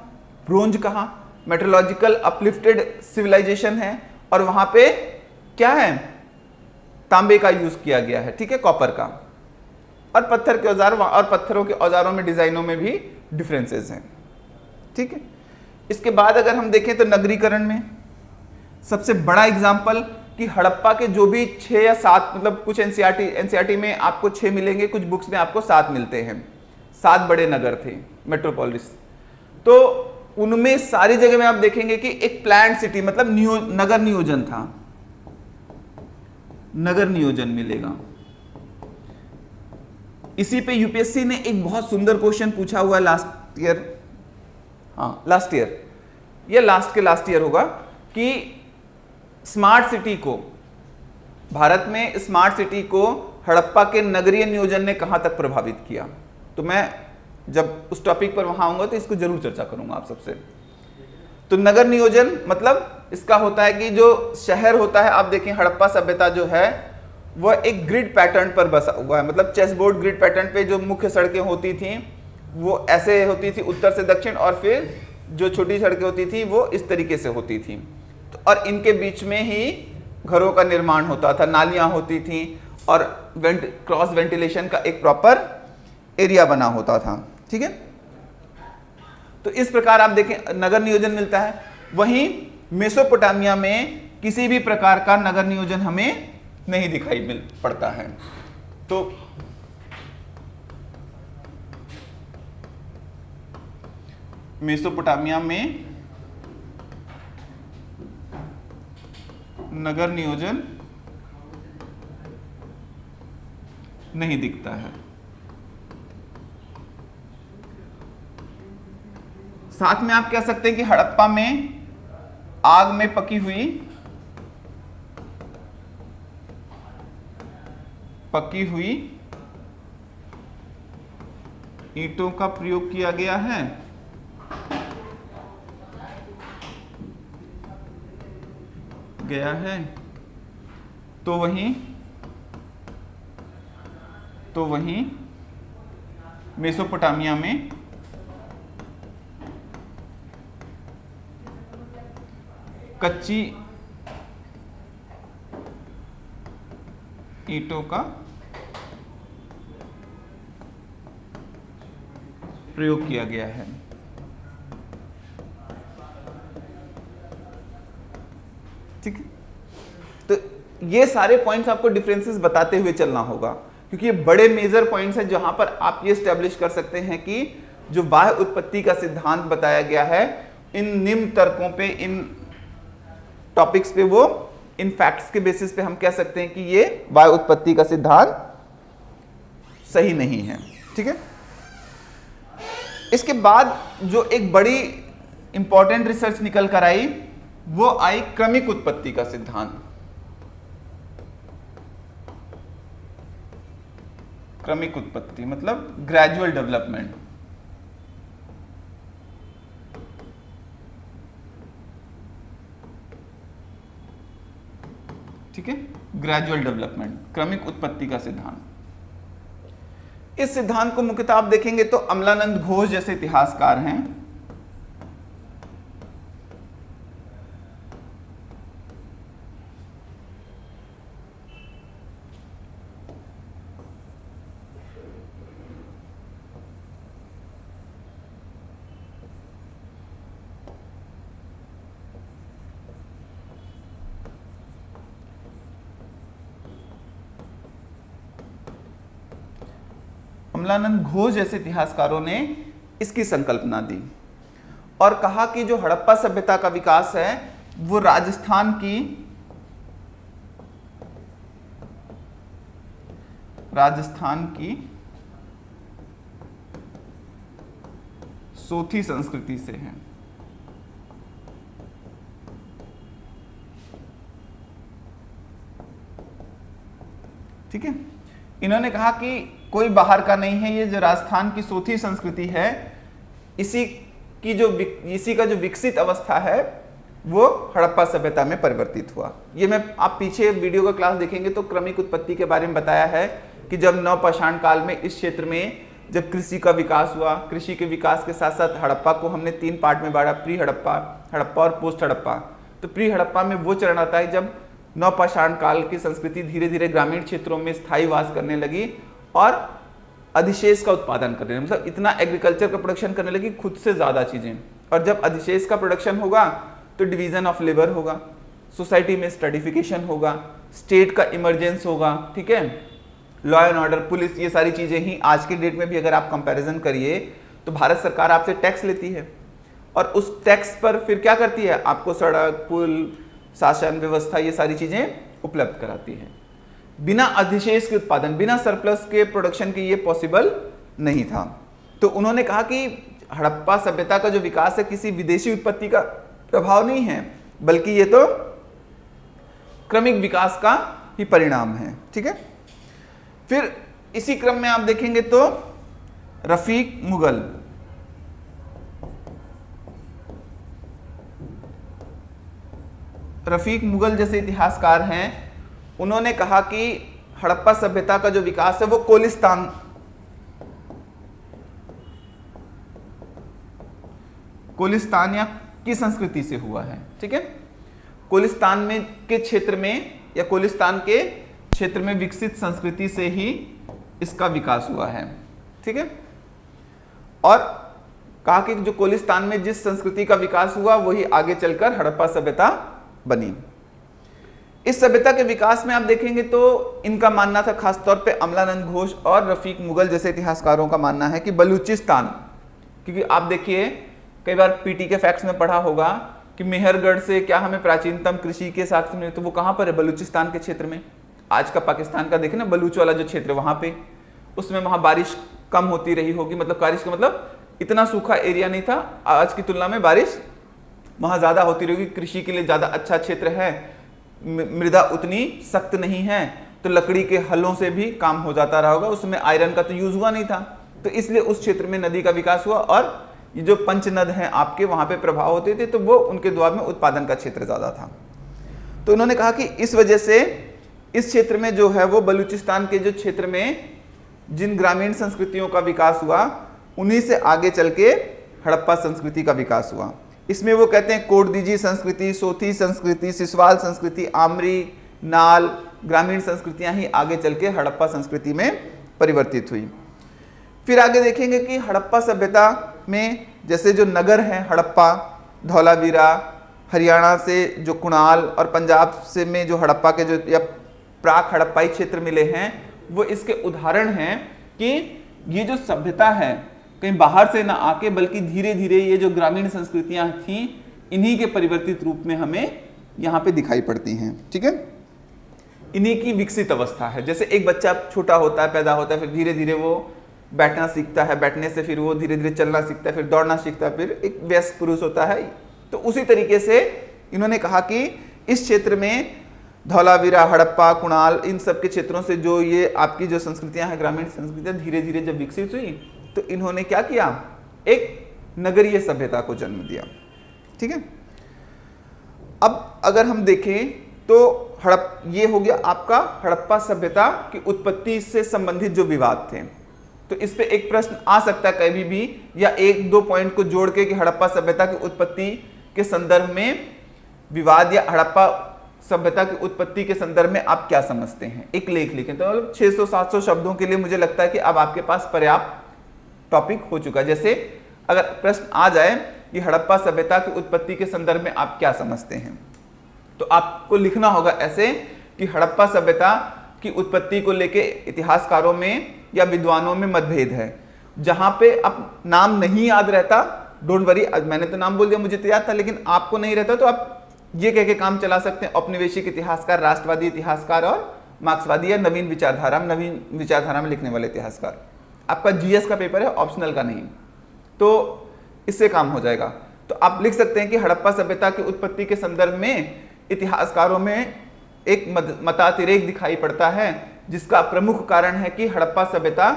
ब्रोंज कहा, मेट्रोलॉजिकल अपलिफ्टेड सिविलाइजेशन है, और वहां पे क्या है, तांबे का यूज किया गया है, ठीक है, कॉपर का। और पत्थर के औजार, और पत्थरों के औजारों में, डिजाइनों में भी डिफरेंसेस हैं, ठीक है। इसके बाद अगर हम देखें तो नगरीकरण में सबसे बड़ा एग्जाम्पल कि हड़प्पा के जो भी 6 या 7, मतलब कुछ एनसीईआरटी में आपको 6 मिलेंगे, कुछ बुक्स में आपको 7 मिलते हैं, 7 बड़े नगर थे, मेट्रोपोलिस। तो उनमें सारी जगह में आप देखेंगे कि एक प्लान्ड सिटी, मतलब नगर नियोजन था, नगर नियोजन मिलेगा। इसी पे यूपीएससी ने एक बहुत सुंदर क्वेश्चन पूछा हुआ है लास्ट ईयर, हाँ लास्ट ईयर, या लास्ट ईयर होगा, कि स्मार्ट सिटी को, भारत में स्मार्ट सिटी को हड़प्पा के नगरीय नियोजन ने कहां तक प्रभावित किया। तो मैं जब उस टॉपिक पर वहां आऊंगा तो इसको जरूर चर्चा करूंगा आप सबसे। तो नगर नियोजन मतलब इसका होता है कि जो शहर होता है, आप देखें हड़प्पा सभ्यता जो है वह एक ग्रिड पैटर्न पर बसा हुआ है, मतलब चेस बोर्ड ग्रिड पैटर्न पे जो मुख्य सड़कें होती थी वो ऐसे होती थी उत्तर से दक्षिण, और फिर जो छोटी सड़कें होती थी वो इस तरीके से होती थी, और इनके बीच में ही घरों का निर्माण होता था, नालियां होती थी, और क्रॉस वेंटिलेशन का एक प्रॉपर एरिया बना होता था, ठीक है। तो इस प्रकार आप देखें नगर नियोजन मिलता है। वहीं मेसोपोटामिया में किसी भी प्रकार का नगर नियोजन हमें नहीं दिखाई मिल पड़ता है। तो मेसोपोटामिया में नगर नियोजन नहीं दिखता है। साथ में आप कह सकते हैं कि हड़प्पा में आग में पकी हुई ईंटों का प्रयोग किया गया है, तो वहीं मेसोपोटामिया में कच्ची ईंटों का प्रयोग किया गया है। ठीक है, तो ये सारे पॉइंट्स आपको डिफरेंसेस बताते हुए चलना होगा, क्योंकि ये बड़े मेजर पॉइंट्स हैं जहां पर आप ये स्टैब्लिश कर सकते हैं कि जो बाह्य उत्पत्ति का सिद्धांत बताया गया है, इन निम्न तर्कों पे, इन टॉपिक्स पे, वो इन फैक्ट्स के बेसिस पे हम कह सकते हैं कि ये बाह्य उत्पत्ति का सिद्धांत सही नहीं है। ठीक है, इसके बाद जो एक बड़ी इंपॉर्टेंट रिसर्च निकल कर आई वो आई क्रमिक उत्पत्ति का सिद्धांत। क्रमिक उत्पत्ति मतलब ग्रेजुअल डेवलपमेंट। ठीक है, ग्रेजुअल डेवलपमेंट, क्रमिक उत्पत्ति का सिद्धांत। इस सिद्धांत को मुख्यतः आप देखेंगे तो अमलानंद घोष जैसे इतिहासकार हैं, अमलानंद घोष जैसे इतिहासकारों ने इसकी संकल्पना दी और कहा कि जो हड़प्पा सभ्यता का विकास है वो राजस्थान की सोथी संस्कृति से है। ठीक है। इन्होंने कहा कि कोई बाहर का नहीं है, ये जो राजस्थान की सोथी संस्कृति है, इसी का जो विकसित अवस्था है वो हड़प्पा सभ्यता में परिवर्तित हुआ। ये मैं आप पीछे वीडियो का क्लास देखेंगे तो क्रमिक उत्पत्ति के बारे में बताया है कि जब नवपाषाण काल में इस क्षेत्र में जब कृषि का विकास हुआ, कृषि के विकास के साथ साथ हड़प्पा को हमने 3 पार्ट में बांटा, प्री हड़प्पा, हड़प्पा और पोस्ट हड़प्पा। तो प्री हड़प्पा में वो चरण आता है जब नवपाषाण काल की संस्कृति धीरे धीरे ग्रामीण क्षेत्रों में स्थायी वास करने लगी और अधिशेष का उत्पादन करने लगी, मतलब इतना एग्रीकल्चर का प्रोडक्शन करने लगी, खुद से ज्यादा चीजें। और जब अधिशेष का प्रोडक्शन होगा तो डिवीजन ऑफ लेबर होगा, सोसाइटी में स्ट्रेटिफिकेशन होगा, स्टेट का इमरजेंस होगा, ठीक है, लॉ एंड ऑर्डर, पुलिस, ये सारी चीजें ही आज के डेट में भी अगर आप कंपैरिजन करिए तो भारत सरकार आपसे टैक्स लेती है और उस टैक्स पर फिर क्या करती है, आपको सड़क, पुल, शासन व्यवस्था, ये सारी चीजें उपलब्ध कराती है। बिना अधिशेष के उत्पादन, बिना सरप्लस के प्रोडक्शन के ये पॉसिबल नहीं था। तो उन्होंने कहा कि हड़प्पा सभ्यता का जो विकास है किसी विदेशी उत्पत्ति का प्रभाव नहीं है, बल्कि ये तो क्रमिक विकास का ही परिणाम है, ठीक है। फिर इसी क्रम में आप देखेंगे तो रफीक मुगल, रफीक मुगल जैसे इतिहासकार हैं, उन्होंने कहा कि हड़प्पा सभ्यता का जो विकास है वो कोलिस्तान या की संस्कृति से हुआ है, ठीक है। कोलिस्तान में के क्षेत्र में या कोलिस्तान के क्षेत्र में विकसित संस्कृति से ही इसका विकास हुआ है, ठीक है। और कहा कि जो कोलिस्तान में जिस संस्कृति का विकास हुआ वही आगे चलकर हड़प्पा सभ्यता बनी। इस सभ्यता के विकास में आप देखेंगे तो इनका मानना था, खासतौर पे अमलानंद घोष और रफीक मुगल जैसे इतिहासकारों का मानना है कि बलूचिस्तान, क्योंकि आप देखिए कई बार पीटी के फैक्ट्स में पढ़ा होगा कि मेहरगढ़ से क्या हमें प्राचीनतम कृषि के साक्ष्य मिले, तो वो कहाँ पर है, बलूचिस्तान के क्षेत्र में। आज का पाकिस्तान का देखें ना, बलूच वाला जो क्षेत्र है वहां पे, उसमें वहां बारिश कम होती रही होगी, मतलब बारिश का मतलब इतना सूखा एरिया नहीं था, आज की तुलना में बारिश वहां ज्यादा होती रहेगी, कृषि के लिए ज्यादा अच्छा क्षेत्र है, मृदा उतनी सख्त नहीं है, तो लकड़ी के हलों से भी काम हो जाता रहा होगा, उसमें आयरन का तो यूज हुआ नहीं था, तो इसलिए उस क्षेत्र में नदी का विकास हुआ और ये जो पंच नद हैं आपके वहां पे प्रभाव होते थे, तो वो उनके द्वार में उत्पादन का क्षेत्र ज्यादा था। तो उन्होंने कहा कि इस वजह से इस क्षेत्र में जो है वो बलूचिस्तान के जो क्षेत्र में जिन ग्रामीण संस्कृतियों का विकास हुआ उन्हीं से आगे चल के हड़प्पा संस्कृति का विकास हुआ। इसमें वो कहते हैं कोटदीजी संस्कृति, सोथी संस्कृति, सिसवाल संस्कृति, आमरी, नाल, ग्रामीण संस्कृतियां ही आगे चल के हड़प्पा संस्कृति में परिवर्तित हुई। फिर आगे देखेंगे कि हड़प्पा सभ्यता में जैसे जो नगर हैं हड़प्पा, धौलावीरा, हरियाणा से जो कुणाल और पंजाब से में जो हड़प्पा के जो या प्राक हड़प्पाई क्षेत्र मिले हैं, वो इसके उदाहरण हैं कि ये जो सभ्यता है कहीं बाहर से ना आके बल्कि धीरे धीरे ये जो ग्रामीण संस्कृतियां थी इन्हीं के परिवर्तित रूप में हमें यहाँ पे दिखाई पड़ती हैं, ठीक है। इन्हीं की विकसित अवस्था है। जैसे एक बच्चा छोटा होता है, पैदा होता है, फिर धीरे धीरे वो बैठना सीखता है, बैठने से फिर वो धीरे धीरे चलना सीखता है, फिर दौड़ना सीखता है, फिर एक वयस्क पुरुष होता है। तो उसी तरीके से इन्होंने कहा कि इस क्षेत्र में धौलावीरा, हड़प्पा, कुणाल, इन सब के क्षेत्रों से जो ये आपकी जो संस्कृतियां हैं, ग्रामीण संस्कृतियां धीरे धीरे जब विकसित हुई तो इन्होंने क्या किया, एक नगरीय सभ्यता को जन्म दिया, ठीक है। अब अगर हम देखें तो ये हो गया आपका हड़प्पा सभ्यता की उत्पत्ति से संबंधित जो विवाद थे। तो इस पे एक प्रश्न आ सकता है कभी भी, या एक दो पॉइंट को जोड़ के कि हड़प्पा सभ्यता की उत्पत्ति के संदर्भ में विवाद या हड़प्पा सभ्यता की उत्पत्ति के संदर्भ में आप क्या समझते हैं, एक लेख लिखें। तो 600-700 शब्दों के लिए मुझे लगता है कि अब आपके पास पर्याप्त टॉपिक हो चुका है। जैसे अगर प्रश्न आ जाए कि हड़प्पा सभ्यता की उत्पत्ति के संदर्भ में आप क्या समझते हैं, तो आपको लिखना होगा ऐसे कि हड़प्पा सभ्यता की उत्पत्ति को लेके इतिहासकारों में या विद्वानों में मतभेद है। जहां पे अब नाम नहीं याद रहता, डोंट वरी, मैंने तो नाम बोल दिया, मुझे तो याद था, लेकिन आपको नहीं रहता तो आप ये कह के काम चला सकते हैं औपनिवेशिक इतिहासकार, राष्ट्रवादी इतिहासकार और मार्क्सवादी या नवीन विचारधारा में लिखने वाले इतिहासकार। आपका जीएस का पेपर है, ऑप्शनल का नहीं, तो इससे काम हो जाएगा। तो आप लिख सकते हैं कि हड़प्पा सभ्यता की उत्पत्ति के संदर्भ में इतिहासकारों में एक मतातिरेक दिखाई पड़ता है जिसका प्रमुख कारण है कि हड़प्पा सभ्यता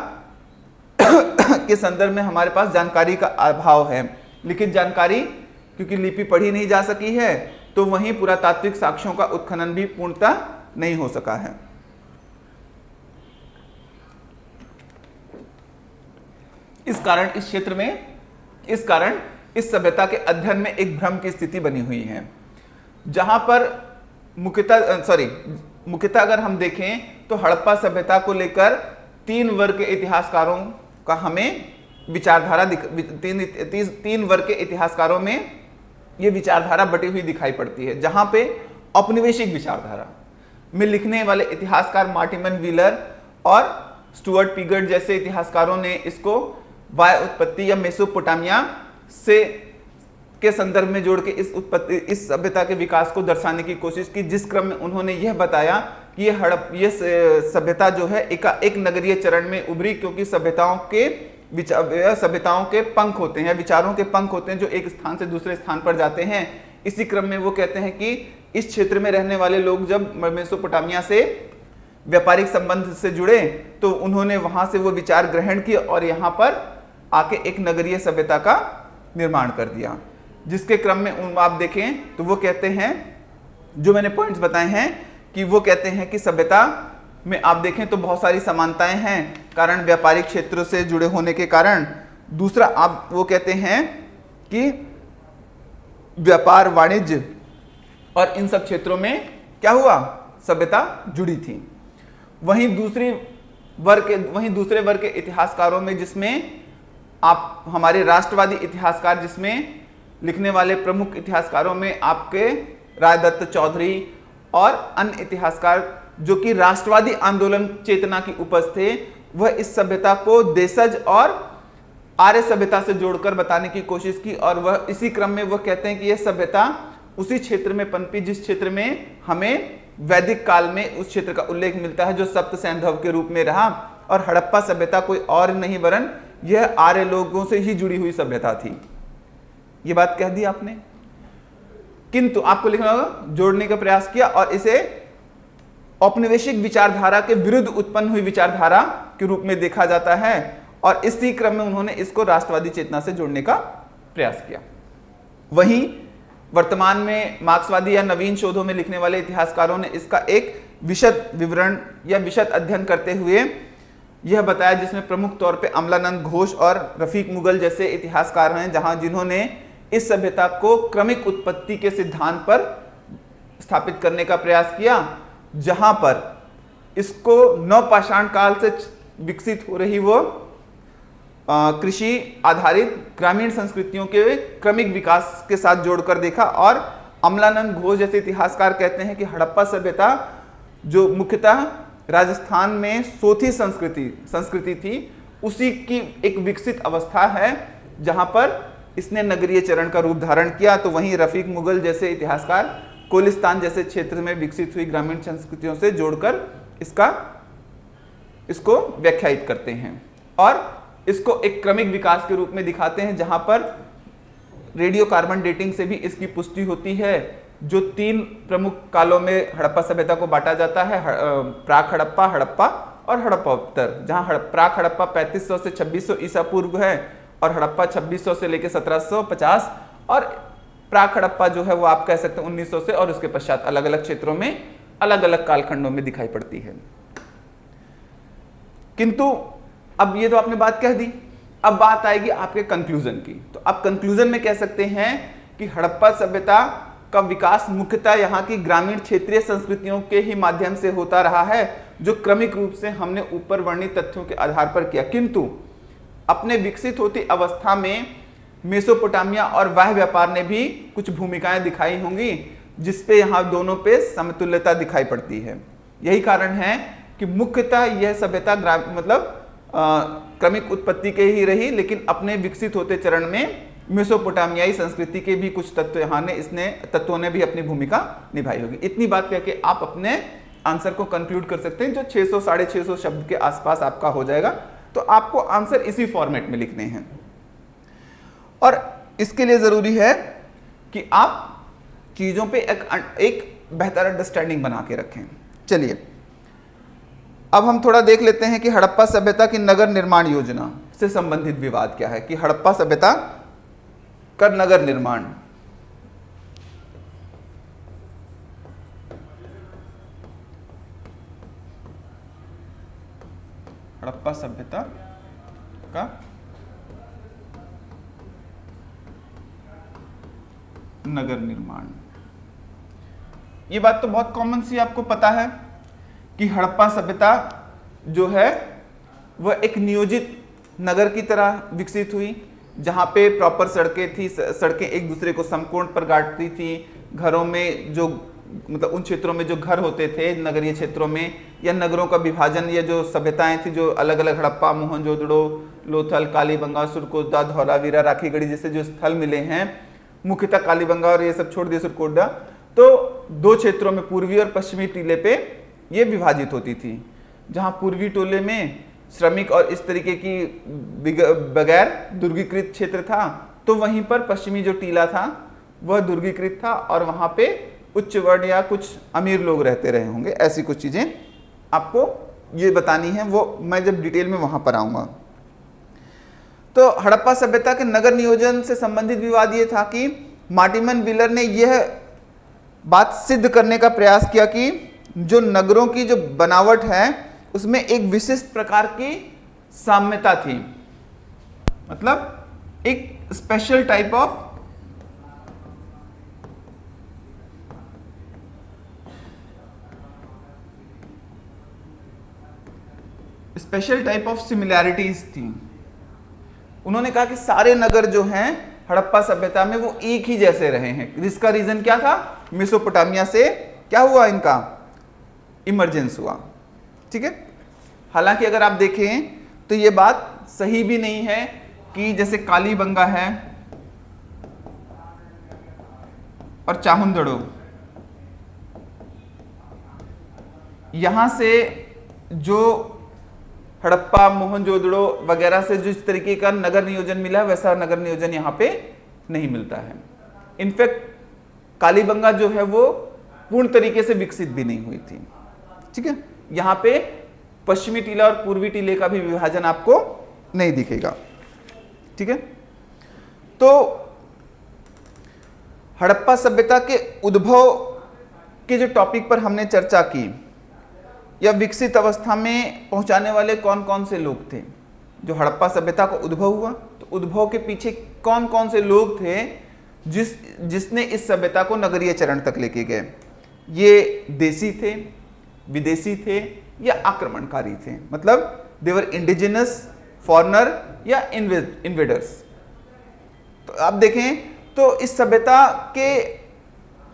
के संदर्भ में हमारे पास जानकारी का अभाव है। लिखित जानकारी क्योंकि लिपि पढ़ी नहीं जा सकी है, तो वहीं पुरातात्विक साक्ष्यों का उत्खनन भी पूर्णतः नहीं हो सका है। इस कारण इस सभ्यता के अध्ययन में एक भ्रम की स्थिति बनी हुई है, जहां पर मुख्यतः अगर हम देखें तो हड़प्पा सभ्यता को लेकर 3 वर्ग के इतिहासकारों का हमें विचारधारा तीन वर्ग के इतिहासकारों में यह विचारधारा बटी हुई दिखाई पड़ती है। जहां पे औपनिवेशिक विचारधारा में लिखने वाले इतिहासकार मार्टिमन व्हीलर और स्टुअर्ट पीगट जैसे इतिहासकारों ने इसको वाय उत्पत्ति या मेसोपोटामिया से के संदर्भ में जोड़ के इस सभ्यता के विकास को दर्शाने की कोशिश की, जिस क्रम में उन्होंने यह बताया कि ये सभ्यता जो है एक नगरीय चरण में उभरी, क्योंकि सभ्यताओं के पंख होते हैं, विचारों के पंख होते हैं जो एक स्थान से दूसरे स्थान पर जाते हैं। इसी क्रम में वो कहते हैं कि इस क्षेत्र में रहने वाले लोग जब मेसोपोटामिया से व्यापारिक संबंध से जुड़े तो उन्होंने वहां से वो विचार ग्रहण किए और यहाँ पर आके एक नगरीय सभ्यता का निर्माण कर दिया। जिसके क्रम में आप देखें तो वो कहते हैं, जो मैंने पॉइंट्स बताए हैं, कि वो कहते हैं कि सभ्यता में आप देखें तो बहुत सारी समानताएं हैं, कारण व्यापारिक क्षेत्रों से जुड़े होने के कारण। दूसरा आप वो कहते हैं कि व्यापार, वाणिज्य और इन सब क्षेत्रों में क्या हुआ, सभ्यता जुड़ी थी। वहीं दूसरे वर्ग के इतिहासकारों में, जिसमें आप हमारे राष्ट्रवादी इतिहासकार, जिसमें लिखने वाले प्रमुख इतिहासकारों में आपके रायदत्त चौधरी और अन्य इतिहासकार जो कि राष्ट्रवादी आंदोलन चेतना की उपज थे, वह इस सभ्यता को देशज और आर्य सभ्यता से जोड़कर बताने की कोशिश की। और वह इसी क्रम में वह कहते हैं कि यह सभ्यता उसी क्षेत्र में पनपी जिस क्षेत्र में हमें वैदिक काल में उस क्षेत्र का उल्लेख मिलता है जो सप्त सैंधव के रूप में रहा। और हड़प्पा सभ्यता कोई और नहीं वरन यह आर्य लोगों से ही जुड़ी हुई सभ्यता थी। ये बात कह दी आपने, किंतु आपको लिखना होगा जोड़ने का प्रयास किया और इसे औपनिवेशिक विचारधारा के विरुद्ध उत्पन्न हुई विचारधारा के रूप में देखा जाता है। और इसी क्रम में उन्होंने इसको राष्ट्रवादी चेतना से जोड़ने का प्रयास किया। वहीं वर्तमान में मार्क्सवादी या नवीन शोधों में लिखने वाले इतिहासकारों ने इसका एक विशद विवरण या विशद अध्ययन करते हुए यह बताया, जिसमें प्रमुख तौर पे अमलानंद घोष और रफीक मुगल जैसे इतिहासकार हैं, जिन्होंने इस सभ्यता को क्रमिक उत्पत्ति के सिद्धांत पर स्थापित करने का प्रयास किया, जहां पर इसको नवपाषाण काल से विकसित हो रही वो कृषि आधारित ग्रामीण संस्कृतियों के क्रमिक विकास के साथ जोड़कर देखा। और अमलानंद घोष जैसे इतिहासकार कहते हैं कि हड़प्पा सभ्यता जो मुख्यतः राजस्थान में सोथी संस्कृति थी, उसी की एक विकसित अवस्था है जहां पर इसने नगरीय चरण का रूप धारण किया। तो वहीं रफीक मुगल जैसे इतिहासकार कोलिस्तान जैसे क्षेत्र में विकसित हुई ग्रामीण संस्कृतियों से जोड़कर इसको व्याख्यायित करते हैं और इसको एक क्रमिक विकास के रूप में दिखाते हैं, जहां पर रेडियो कार्बन डेटिंग से भी इसकी पुष्टि होती है। जो 3 प्रमुख कालों में हड़प्पा सभ्यता को बांटा जाता है, प्राक हड़प्पा, हड़प्पा और हड़प्पोत्तर, जहां प्राक हड़प्पा 3500 से 2600 ईसा पूर्व है और हड़प्पा 2600 से लेकर 1750, और प्राक हड़प्पा जो है वो आप कह सकते हैं 1900 से, और उसके पश्चात अलग अलग क्षेत्रों में अलग अलग कालखंडों में दिखाई पड़ती है। किंतु अब ये तो आपने बात कह दी, अब बात आएगी आपके कंक्लूजन की। तो आप कंक्लूजन में कह सकते हैं कि हड़प्पा सभ्यता का विकास मुख्यतः यहाँ की ग्रामीण क्षेत्रीय संस्कृतियों के ही माध्यम से होता रहा है, जो क्रमिक रूप से हमने ऊपर वर्णित तथ्यों के आधार पर किया। किंतु अपने विकसित होती अवस्था में मेसोपोटामिया और वाह्य व्यापार ने भी कुछ भूमिकाएं दिखाई होंगी, जिसपे यहाँ दोनों पे समतुल्यता दिखाई पड़ती है। यही कारण है कि मुख्यतः यह सभ्यता क्रमिक उत्पत्ति के ही रही, लेकिन अपने विकसित होते चरण में मेसोपोटामियाई संस्कृति के भी कुछ तत्वों ने भी अपनी भूमिका निभाई होगी। इतनी बात कह के आप अपने आंसर को कंक्लूड कर सकते हैं, जो 600 650 शब्द के आसपास आपका हो जाएगा। तो आपको आंसर इसी फॉर्मेट में लिखने हैं और इसके लिए जरूरी है कि आप चीजों पे एक बेहतर अंडरस्टैंडिंग बना के रखें। चलिए, अब हम थोड़ा देख लेते हैं कि हड़प्पा सभ्यता की नगर निर्माण योजना से संबंधित विवाद क्या है, कि हड़प्पा सभ्यता का नगर निर्माण। हड़प्पा सभ्यता का नगर निर्माण, ये बात तो बहुत कॉमन सी आपको पता है कि हड़प्पा सभ्यता जो है वह एक नियोजित नगर की तरह विकसित हुई, जहाँ पे प्रॉपर सड़कें थी, सड़कें एक दूसरे को समकोण पर काटती थी। घरों में जो मतलब उन क्षेत्रों में जो घर होते थे नगरीय क्षेत्रों में, या नगरों का विभाजन, या जो सभ्यताएं थी जो अलग अलग हड़प्पा, मोहनजोदड़ो, लोथल, कालीबंगा, सुरकोटडा, धौलावीरा, राखीगढ़ी जैसे जो स्थल मिले हैं, मुख्यतः कालीबंगा और ये सब छोड़ दिए सुरकोटडा, तो दो क्षेत्रों में पूर्वी और पश्चिमी टीले पे ये विभाजित होती थी। जहाँ पूर्वी टोले में श्रमिक और इस तरीके की बगैर दुर्गीकृत क्षेत्र था, तो वहीं पर पश्चिमी जो टीला था वह दुर्गीकृत था और वहाँ पे उच्च वर्ण या कुछ अमीर लोग रहते रहे होंगे। ऐसी कुछ चीज़ें आपको ये बतानी है, वो मैं जब डिटेल में वहाँ पर आऊँगा। तो हड़प्पा सभ्यता के नगर नियोजन से संबंधित विवाद ये था कि मार्टिमन व्हीलर ने यह बात सिद्ध करने का प्रयास किया कि जो नगरों की जो बनावट है उसमें एक विशिष्ट प्रकार की साम्यता थी, मतलब एक स्पेशल टाइप ऑफ सिमिलैरिटीज थी। उन्होंने कहा कि सारे नगर जो हैं हड़प्पा सभ्यता में वो एक ही जैसे रहे हैं। इसका रीजन क्या था? मेसोपोटामिया से क्या हुआ, इनका इमरजेंस हुआ। ठीक है, हालांकि अगर आप देखें तो ये बात सही भी नहीं है कि जैसे कालीबंगा है और चाहुंदड़ो, यहां से जो हड़प्पा, मोहनजोदड़ो वगैरह से जो इस तरीके का नगर नियोजन मिला वैसा नगर नियोजन यहाँ पे नहीं मिलता है। इनफैक्ट कालीबंगा जो है वो पूर्ण तरीके से विकसित भी नहीं हुई थी। ठीक है, यहाँ पे पश्चिमी टीला और पूर्वी टीले का भी विभाजन आपको नहीं दिखेगा। ठीक है, तो हड़प्पा सभ्यता के उद्भव के जो टॉपिक पर हमने चर्चा की, या विकसित अवस्था में पहुंचाने वाले कौन कौन से लोग थे, जो हड़प्पा सभ्यता का उद्भव हुआ, तो उद्भव के पीछे कौन कौन से लोग थे जिसने इस सभ्यता को नगरीय चरण तक लेके गए। ये देसी थे, विदेशी थे या आक्रमणकारी थे, मतलब देवर इंडिजिनस, फॉरेनर या इन्वेडर्स। तो आप देखें तो इस सभ्यता के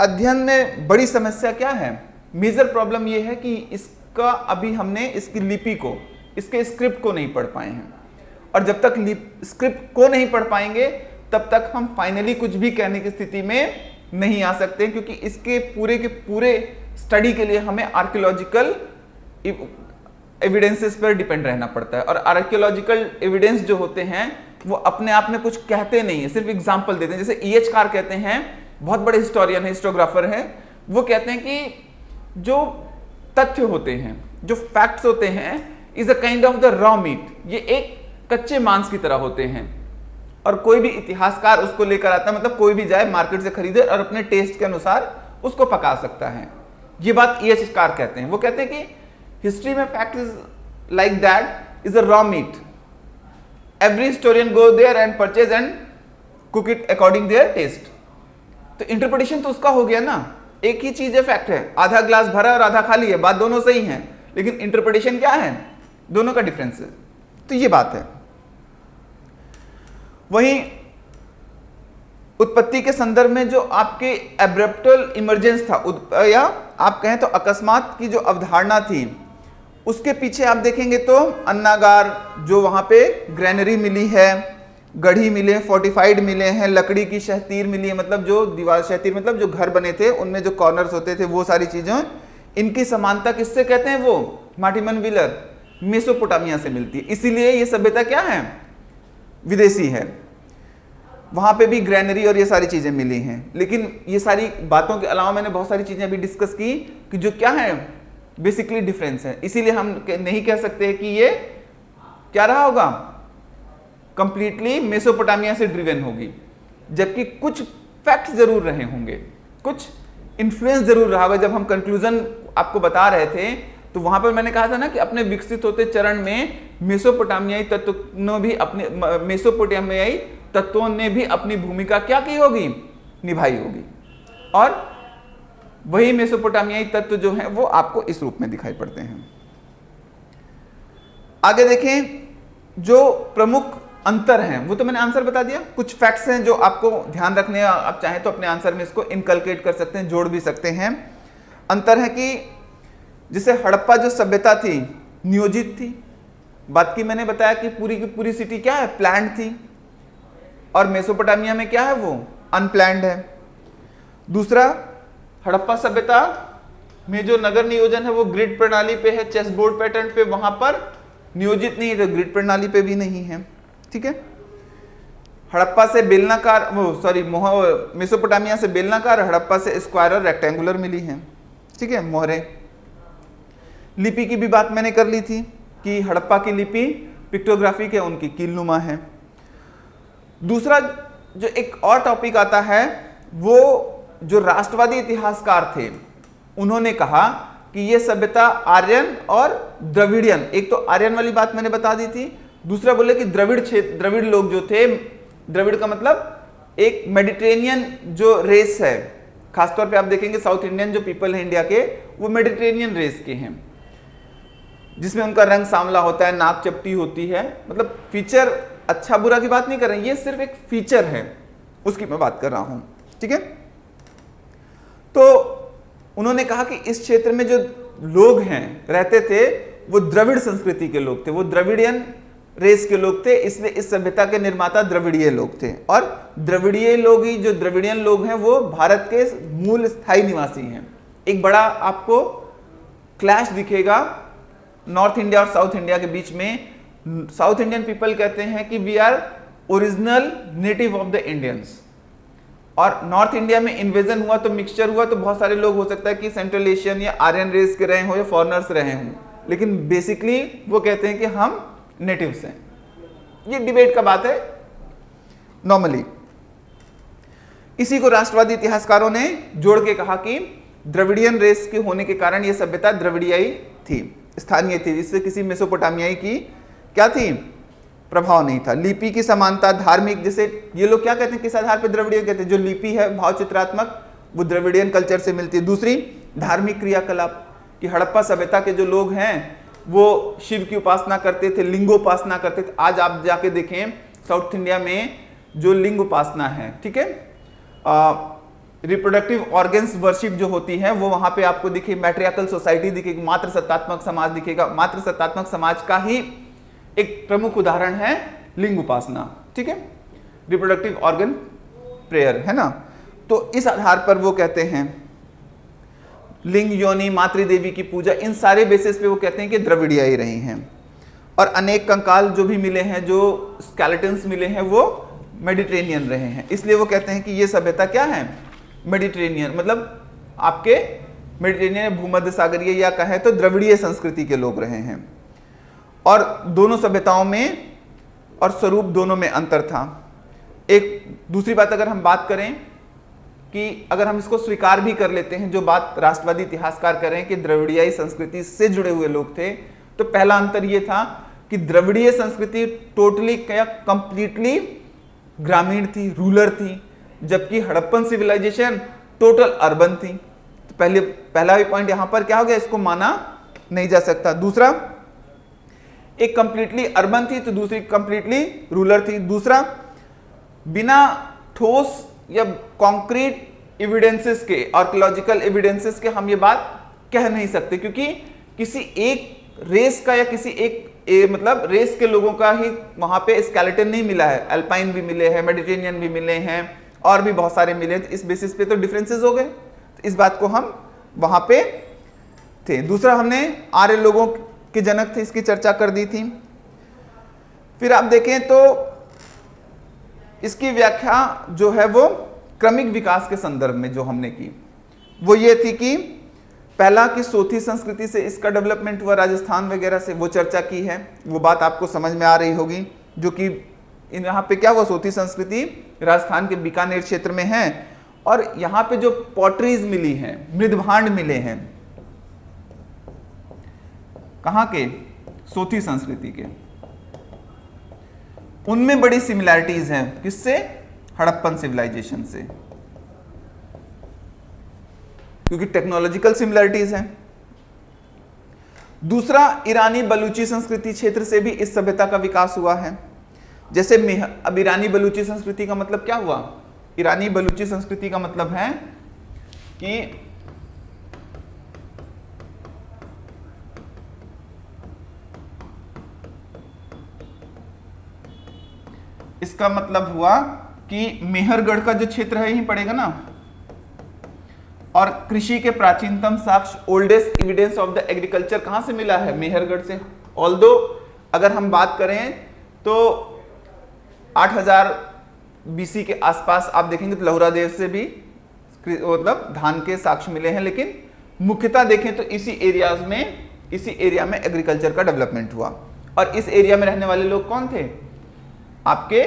अध्ययन में बड़ी समस्या क्या है? मेजर प्रॉब्लम ये है कि इसका अभी हमने इसकी लिपि को, इसके स्क्रिप्ट को नहीं पढ़ पाए हैं, और जब तक स्क्रिप्ट को नहीं पढ़ पाएंगे तब तक हम फाइनली कुछ भी कहने की स्थिति में नहीं आ सकते, क्योंकि इसके पूरे के पूरे स्टडी के लिए हमें आर्कियोलॉजिकल एविडेंसेस पर डिपेंड रहना पड़ता है। और आर्कियोलॉजिकल एविडेंस जो होते हैं वो अपने आप में कुछ कहते नहीं है, सिर्फ एग्जाम्पल देते हैं। जैसे E.H. कार कहते हैं, बहुत बड़े हिस्टोरियन है, हिस्टोग्राफर है, वो कहते हैं कि जो तथ्य होते हैं, जो फैक्ट्स होते हैं, is a kind of the raw meat, ये एक कच्चे मांस की तरह होते हैं, और कोई भी इतिहासकार उसको लेकर आता है, मतलब कोई भी जाए मार्केट से खरीदे और अपने टेस्ट के अनुसार उसको पका सकता है। ये बात E.H. कार कहते हैं। वो कहते हैं कि हिस्ट्री में fact is like that, is a raw meat, every historian go there and purchase and cook it according their taste. तो इंटरप्रिटेशन तो उसका हो गया ना, एक ही चीज है, फैक्ट है, आधा ग्लास भरा और आधा खाली है, बात दोनों सही है, लेकिन इंटरप्रिटेशन क्या है, दोनों का डिफरेंस है। तो ये बात है। वहीं उत्पत्ति के संदर्भ में जो आपके एब्रप्टल इमरजेंस था, या आप कहें तो अकस्मात की जो अवधारणा थी, उसके पीछे आप देखेंगे तो अन्नागार, जो वहां पे ग्रेनरी मिली है, गढ़ी मिले, फोर्टिफाइड मिले हैं, लकड़ी की शहतीर मिली है, मतलब जो दीवार शहतीर, मतलब जो घर बने थे उनमें जो कॉर्नर्स होते थे, वो सारी चीजें, इनकी समानता किससे कहते हैं? वो मार्टिमन व्हीलर, मेसोपोटामिया से मिलती है। इसीलिए ये सभ्यता क्या है? विदेशी है। वहां पे भी ग्रेनरी और ये सारी चीजें मिली हैं। लेकिन ये सारी बातों के अलावा मैंने बहुत सारी चीजें अभी डिस्कस की कि जो क्या है, बेसिकली डिफरेंस है। इसीलिए हम नहीं कह सकते कि ये क्या रहा होगा, कंप्लीटली मेसोपोटामिया से ड्रिवन होगी, जबकि कुछ फैक्ट जरूर रहे होंगे, कुछ इन्फ्लुएंस जरूर रहा होगा। जब हम कंक्लूजन आपको बता रहे थे तो वहां पर मैंने कहा था ना कि अपने विकसित होते चरण में मेसोपोटामियाई तत्वों ने भी अपनी भूमिका क्या की होगी, निभाई होगी। और वही मेसोपोटामियाई तत्व जो हैं वो आपको इस रूप में दिखाई पड़ते हैं। आगे देखें, जो प्रमुख अंतर हैं वो तो मैंने आंसर बता दिया। कुछ फैक्ट्स हैं जो आपको ध्यान रखने, आप चाहें तो अपने आंसर में इसको इनकलकेट कर सकते हैं, जोड़ भी सकते हैं। अंतर है कि जैसे हड़प्पा जो सभ्यता थी नियोजित थी, बात की मैंने बताया कि पूरी की पूरी सिटी क्या है, प्लान्ड थी, और मेसोपोटामिया में क्या है, वो अनप्लैंड है। दूसरा, हड़प्पा सभ्यता में जो नगर नियोजन है वो ग्रिड प्रणाली पे है, चेस बोर्ड पैटर्न पे, वहां पर नियोजित नहीं है, तो ग्रिड प्रणाली पे भी नहीं है। ठीक है, हड़प्पा से बेलनाकार, मेसोपोटामिया से बेलनाकार, हड़प्पा से स्क्वायर और रेक्टेंगुलर मिली है। ठीक है, मोहरें। लिपि की भी बात मैंने कर ली थी कि हड़प्पा की लिपि पिक्टोग्राफिक है, उनकी कीलनुमा है। दूसरा जो एक और टॉपिक आता है, वो जो राष्ट्रवादी इतिहासकार थे उन्होंने कहा कि ये सभ्यता आर्यन और द्रविडियन, एक तो आर्यन वाली बात मैंने बता दी थी, दूसरा बोले कि द्रविड़ क्षेत्र, द्रविड़ लोग जो थे, द्रविड़ का मतलब एक मेडिटेरेनियन जो रेस है, खासतौर पे आप देखेंगे साउथ इंडियन जो पीपल है इंडिया के, वो मेडिटेरेनियन रेस के हैं, जिसमें उनका रंग सांवला होता है, नाक चपटी होती है, मतलब फीचर, अच्छा बुरा की बात नहीं कर रहे हैं, ये सिर्फ एक फीचर है, उसकी मैं बात कर रहा हूं। ठीक है, तो उन्होंने कहा कि इस क्षेत्र में जो लोग हैं रहते थे वो द्रविड़ संस्कृति के लोग थे, वो द्रविडियन रेस के लोग थे, इसलिए इस सभ्यता के निर्माता द्रविड़ीय लोग थे। और द्रविड़ीय लोग ही, जो द्रविडियन लोग हैं, वो भारत के मूल स्थायी निवासी हैं। एक बड़ा आपको क्लैश दिखेगा नॉर्थ इंडिया और साउथ इंडिया के बीच में। साउथ इंडियन पीपल कहते हैं कि we are original native of the Indians, और नॉर्थ इंडिया में इन्वेजन हुआ तो मिक्सचर हुआ, तो बहुत सारे लोग हो सकता है कि सेंट्रल एशियन या आर्यन रेस के रहे हो या फॉरेनर्स रहे हों, लेकिन बेसिकली वो कहते हैं कि हम नेटिव्स हैं। ये डिबेट का बात है नॉर्मली। इसी को राष्ट्रवादी इतिहासकारों ने जोड़ के कहा कि द्रविडियन रेस के होने के कारण यह सभ्यता द्रविड़ियाई थी, स्थानीय थी, इससे किसी मेसोपोटामियाई की क्या थी, प्रभाव नहीं था। लिपि की समानता, धार्मिक, जैसे ये लोग क्या कहते हैं, किस आधार पर द्रविडियन कहते हैं, जो लिपि है भाव चित्रात्मक, वो द्रविडियन कल्चर से मिलती है। दूसरी, धार्मिक क्रियाकलाप, कि हड़प्पा सभ्यता के जो लोग हैं वो शिव की उपासना करते थे, लिंगोपासना करते थे। आज आप जाके देखें साउथ इंडिया में जो लिंग उपासना है, ठीक है, रिप्रोडक्टिव ऑर्गन्स वर्शिप जो होती है, वो वहां पे आपको दिखे, मैट्रियार्कल सोसाइटी दिखेगी, मातृ सत्तात्मक समाज दिखेगा। मातृ सत्तात्मक समाज का ही एक प्रमुख उदाहरण है लिंग उपासना। ठीक है, रिप्रोडक्टिव ऑर्गन प्रेयर, है ना। तो इस आधार पर वो कहते हैं लिंग, योनि, मातृदेवी की पूजा, इन सारे बेसिस पे वो कहते हैं कि द्रविड़िया ही रही हैं। और अनेक कंकाल जो भी मिले हैं, जो स्केलेटन्स मिले हैं, वो मेडिटेरेनियन रहे हैं, इसलिए वो कहते हैं कि ये सभ्यता क्या है, मेडिटेरेनियन, मतलब आपके मेडिटेरेनियन भूमध्य सागरीय या कहें तो द्रविड़ीय संस्कृति के लोग रहे हैं। और दोनों सभ्यताओं में और स्वरूप दोनों में अंतर था। एक दूसरी बात अगर हम बात करें कि अगर हम इसको स्वीकार भी कर लेते हैं, जो बात राष्ट्रवादी इतिहासकार कर रहे हैं कि द्रविड़ीय संस्कृति से जुड़े हुए लोग थे, तो पहला अंतर यह था कि द्रविड़ीय संस्कृति टोटली क्या कंप्लीटली ग्रामीण थी, रूरल थी, जबकि हड़प्पन सिविलाइजेशन टोटल अर्बन थी। तो पहला भी पॉइंट यहां पर क्या हो गया, इसको माना नहीं जा सकता। दूसरा, एक कंप्लीटली अर्बन थी तो दूसरी कंप्लीटली रूरल थी। दूसरा, बिना ठोस या कॉन्क्रीट एविडेंसेस के, आर्कियोलॉजिकल एविडेंसेस के हम ये बात कह नहीं सकते, क्योंकि किसी एक रेस का या किसी एक मतलब रेस के लोगों का ही वहां पे स्केलेटन नहीं मिला है। अल्पाइन भी मिले हैं, मेडिटेरेनियन भी मिले हैं, और भी बहुत सारे मिले, तो इस बेसिस पे तो डिफरेंसेस हो गए। तो इस बात को हम वहां पे थे। दूसरा, हमने आर्य लोगों के जनक थे, इसकी चर्चा कर दी थी। फिर आप देखें तो इसकी व्याख्या जो है वो क्रमिक विकास के संदर्भ में जो हमने की वो ये थी कि पहला कि सोथी संस्कृति से इसका डेवलपमेंट हुआ, राजस्थान वगैरह से, वो चर्चा की है, वो बात आपको समझ में आ रही होगी। जो कि यहाँ पे क्या हुआ, सोथी संस्कृति राजस्थान के बीकानेर क्षेत्र में है, और यहाँ पे जो पॉटरीज मिली हैं, मृदभांड मिले हैं, कहाँ के, सोथी संस्कृति के, उनमें बड़ी सिमिलैरिटीज हैं, किससे, हड़प्पन सिविलाइजेशन से, क्योंकि टेक्नोलॉजिकल सिमिलैरिटीज हैं। दूसरा, ईरानी बलूची संस्कृति क्षेत्र से भी इस सभ्यता का विकास हुआ है। जैसे अब ईरानी बलूची संस्कृति का मतलब क्या हुआ, ईरानी बलूची संस्कृति का मतलब है कि इसका मतलब हुआ कि मेहरगढ़ का जो क्षेत्र है यही पड़ेगा ना, और कृषि के प्राचीनतम साक्ष्य, oldest evidence of the agriculture कहां से मिला है, मेहरगढ़ से। ऑल्दो अगर हम बात करें तो 8000 बीसी के आसपास आप देखेंगे तो लहुरा देव से भी मतलब धान के साक्ष्य मिले हैं, लेकिन मुख्यतः देखें तो इसी एरिया में एग्रीकल्चर का डेवलपमेंट हुआ। और इस एरिया में रहने वाले लोग कौन थे, आपके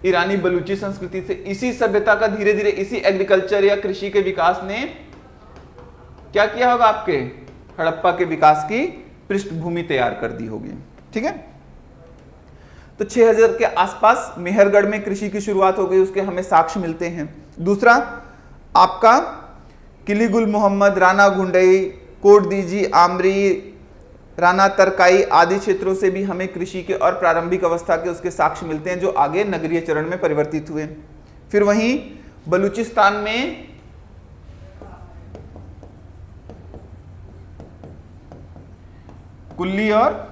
ईरानी बलूची संस्कृति से। इसी सभ्यता का धीरे धीरे इसी एग्रीकल्चर या कृषि के विकास ने क्या किया होगा, आपके हड़प्पा के विकास की पृष्ठभूमि तैयार कर दी होगी। ठीक है, तो 6000 के आसपास मेहरगढ़ में कृषि की शुरुआत हो गई, उसके हमें साक्ष्य मिलते हैं। दूसरा, आपका किलीगुल मोहम्मद, राणा घुंडई, कोट दीजी, आमरी, राणा तरकाई आदि क्षेत्रों से भी हमें कृषि के और प्रारंभिक अवस्था के उसके साक्ष्य मिलते हैं, जो आगे नगरीय चरण में परिवर्तित हुए। फिर वहीं बलूचिस्तान में कुल्ली और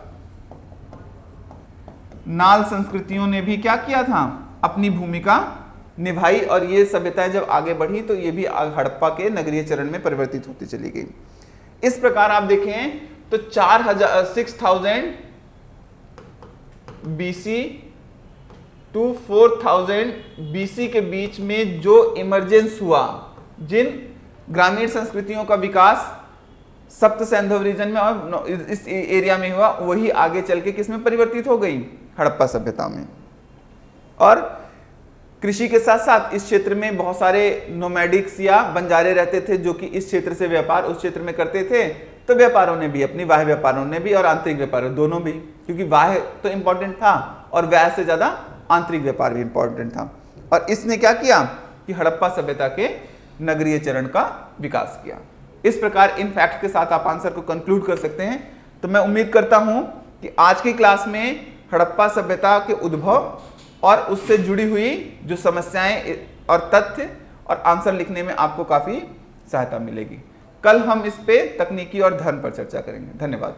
नाल संस्कृतियों ने भी क्या किया था, अपनी भूमिका निभाई, और ये सभ्यताएं जब आगे बढ़ी तो ये भी हड़प्पा के नगरीय चरण में परिवर्तित होती चली गई। इस प्रकार आप देखें तो 6000 बीसी टू 4000 बीसी के बीच में जो इमरजेंस हुआ, जिन ग्रामीण संस्कृतियों का विकास सप्त सैंधव रीजन में और इस एरिया में हुआ, वही आगे चल के किसमें परिवर्तित हो गई, हड़प्पा सभ्यता में। और कृषि के साथ साथ इस क्षेत्र में बहुत सारे नोमैडिक्स या बंजारे रहते थे, जो कि इस क्षेत्र से व्यापार उस क्षेत्र में करते थे। तो व्यापारों ने भी अपनी, बाह्य व्यापारों ने भी और आंतरिक व्यापारों दोनों भी, क्योंकि बाह्य तो इंपॉर्टेंट था और व्याय से ज्यादा आंतरिक व्यापार भी इंपॉर्टेंट था। और इसने क्या किया कि हड़प्पा सभ्यता के नगरीय चरण का विकास किया। इस प्रकार इन फैक्ट के साथ आप आंसर को कंक्लूड कर सकते हैं। तो मैं उम्मीद करता हूं कि आज की क्लास में हड़प्पा सभ्यता के उद्भव और उससे जुड़ी हुई जो समस्याएं और तथ्य और आंसर लिखने में आपको काफी सहायता मिलेगी। कल हम इस पे तकनीकी और धर्म पर चर्चा करेंगे। धन्यवाद।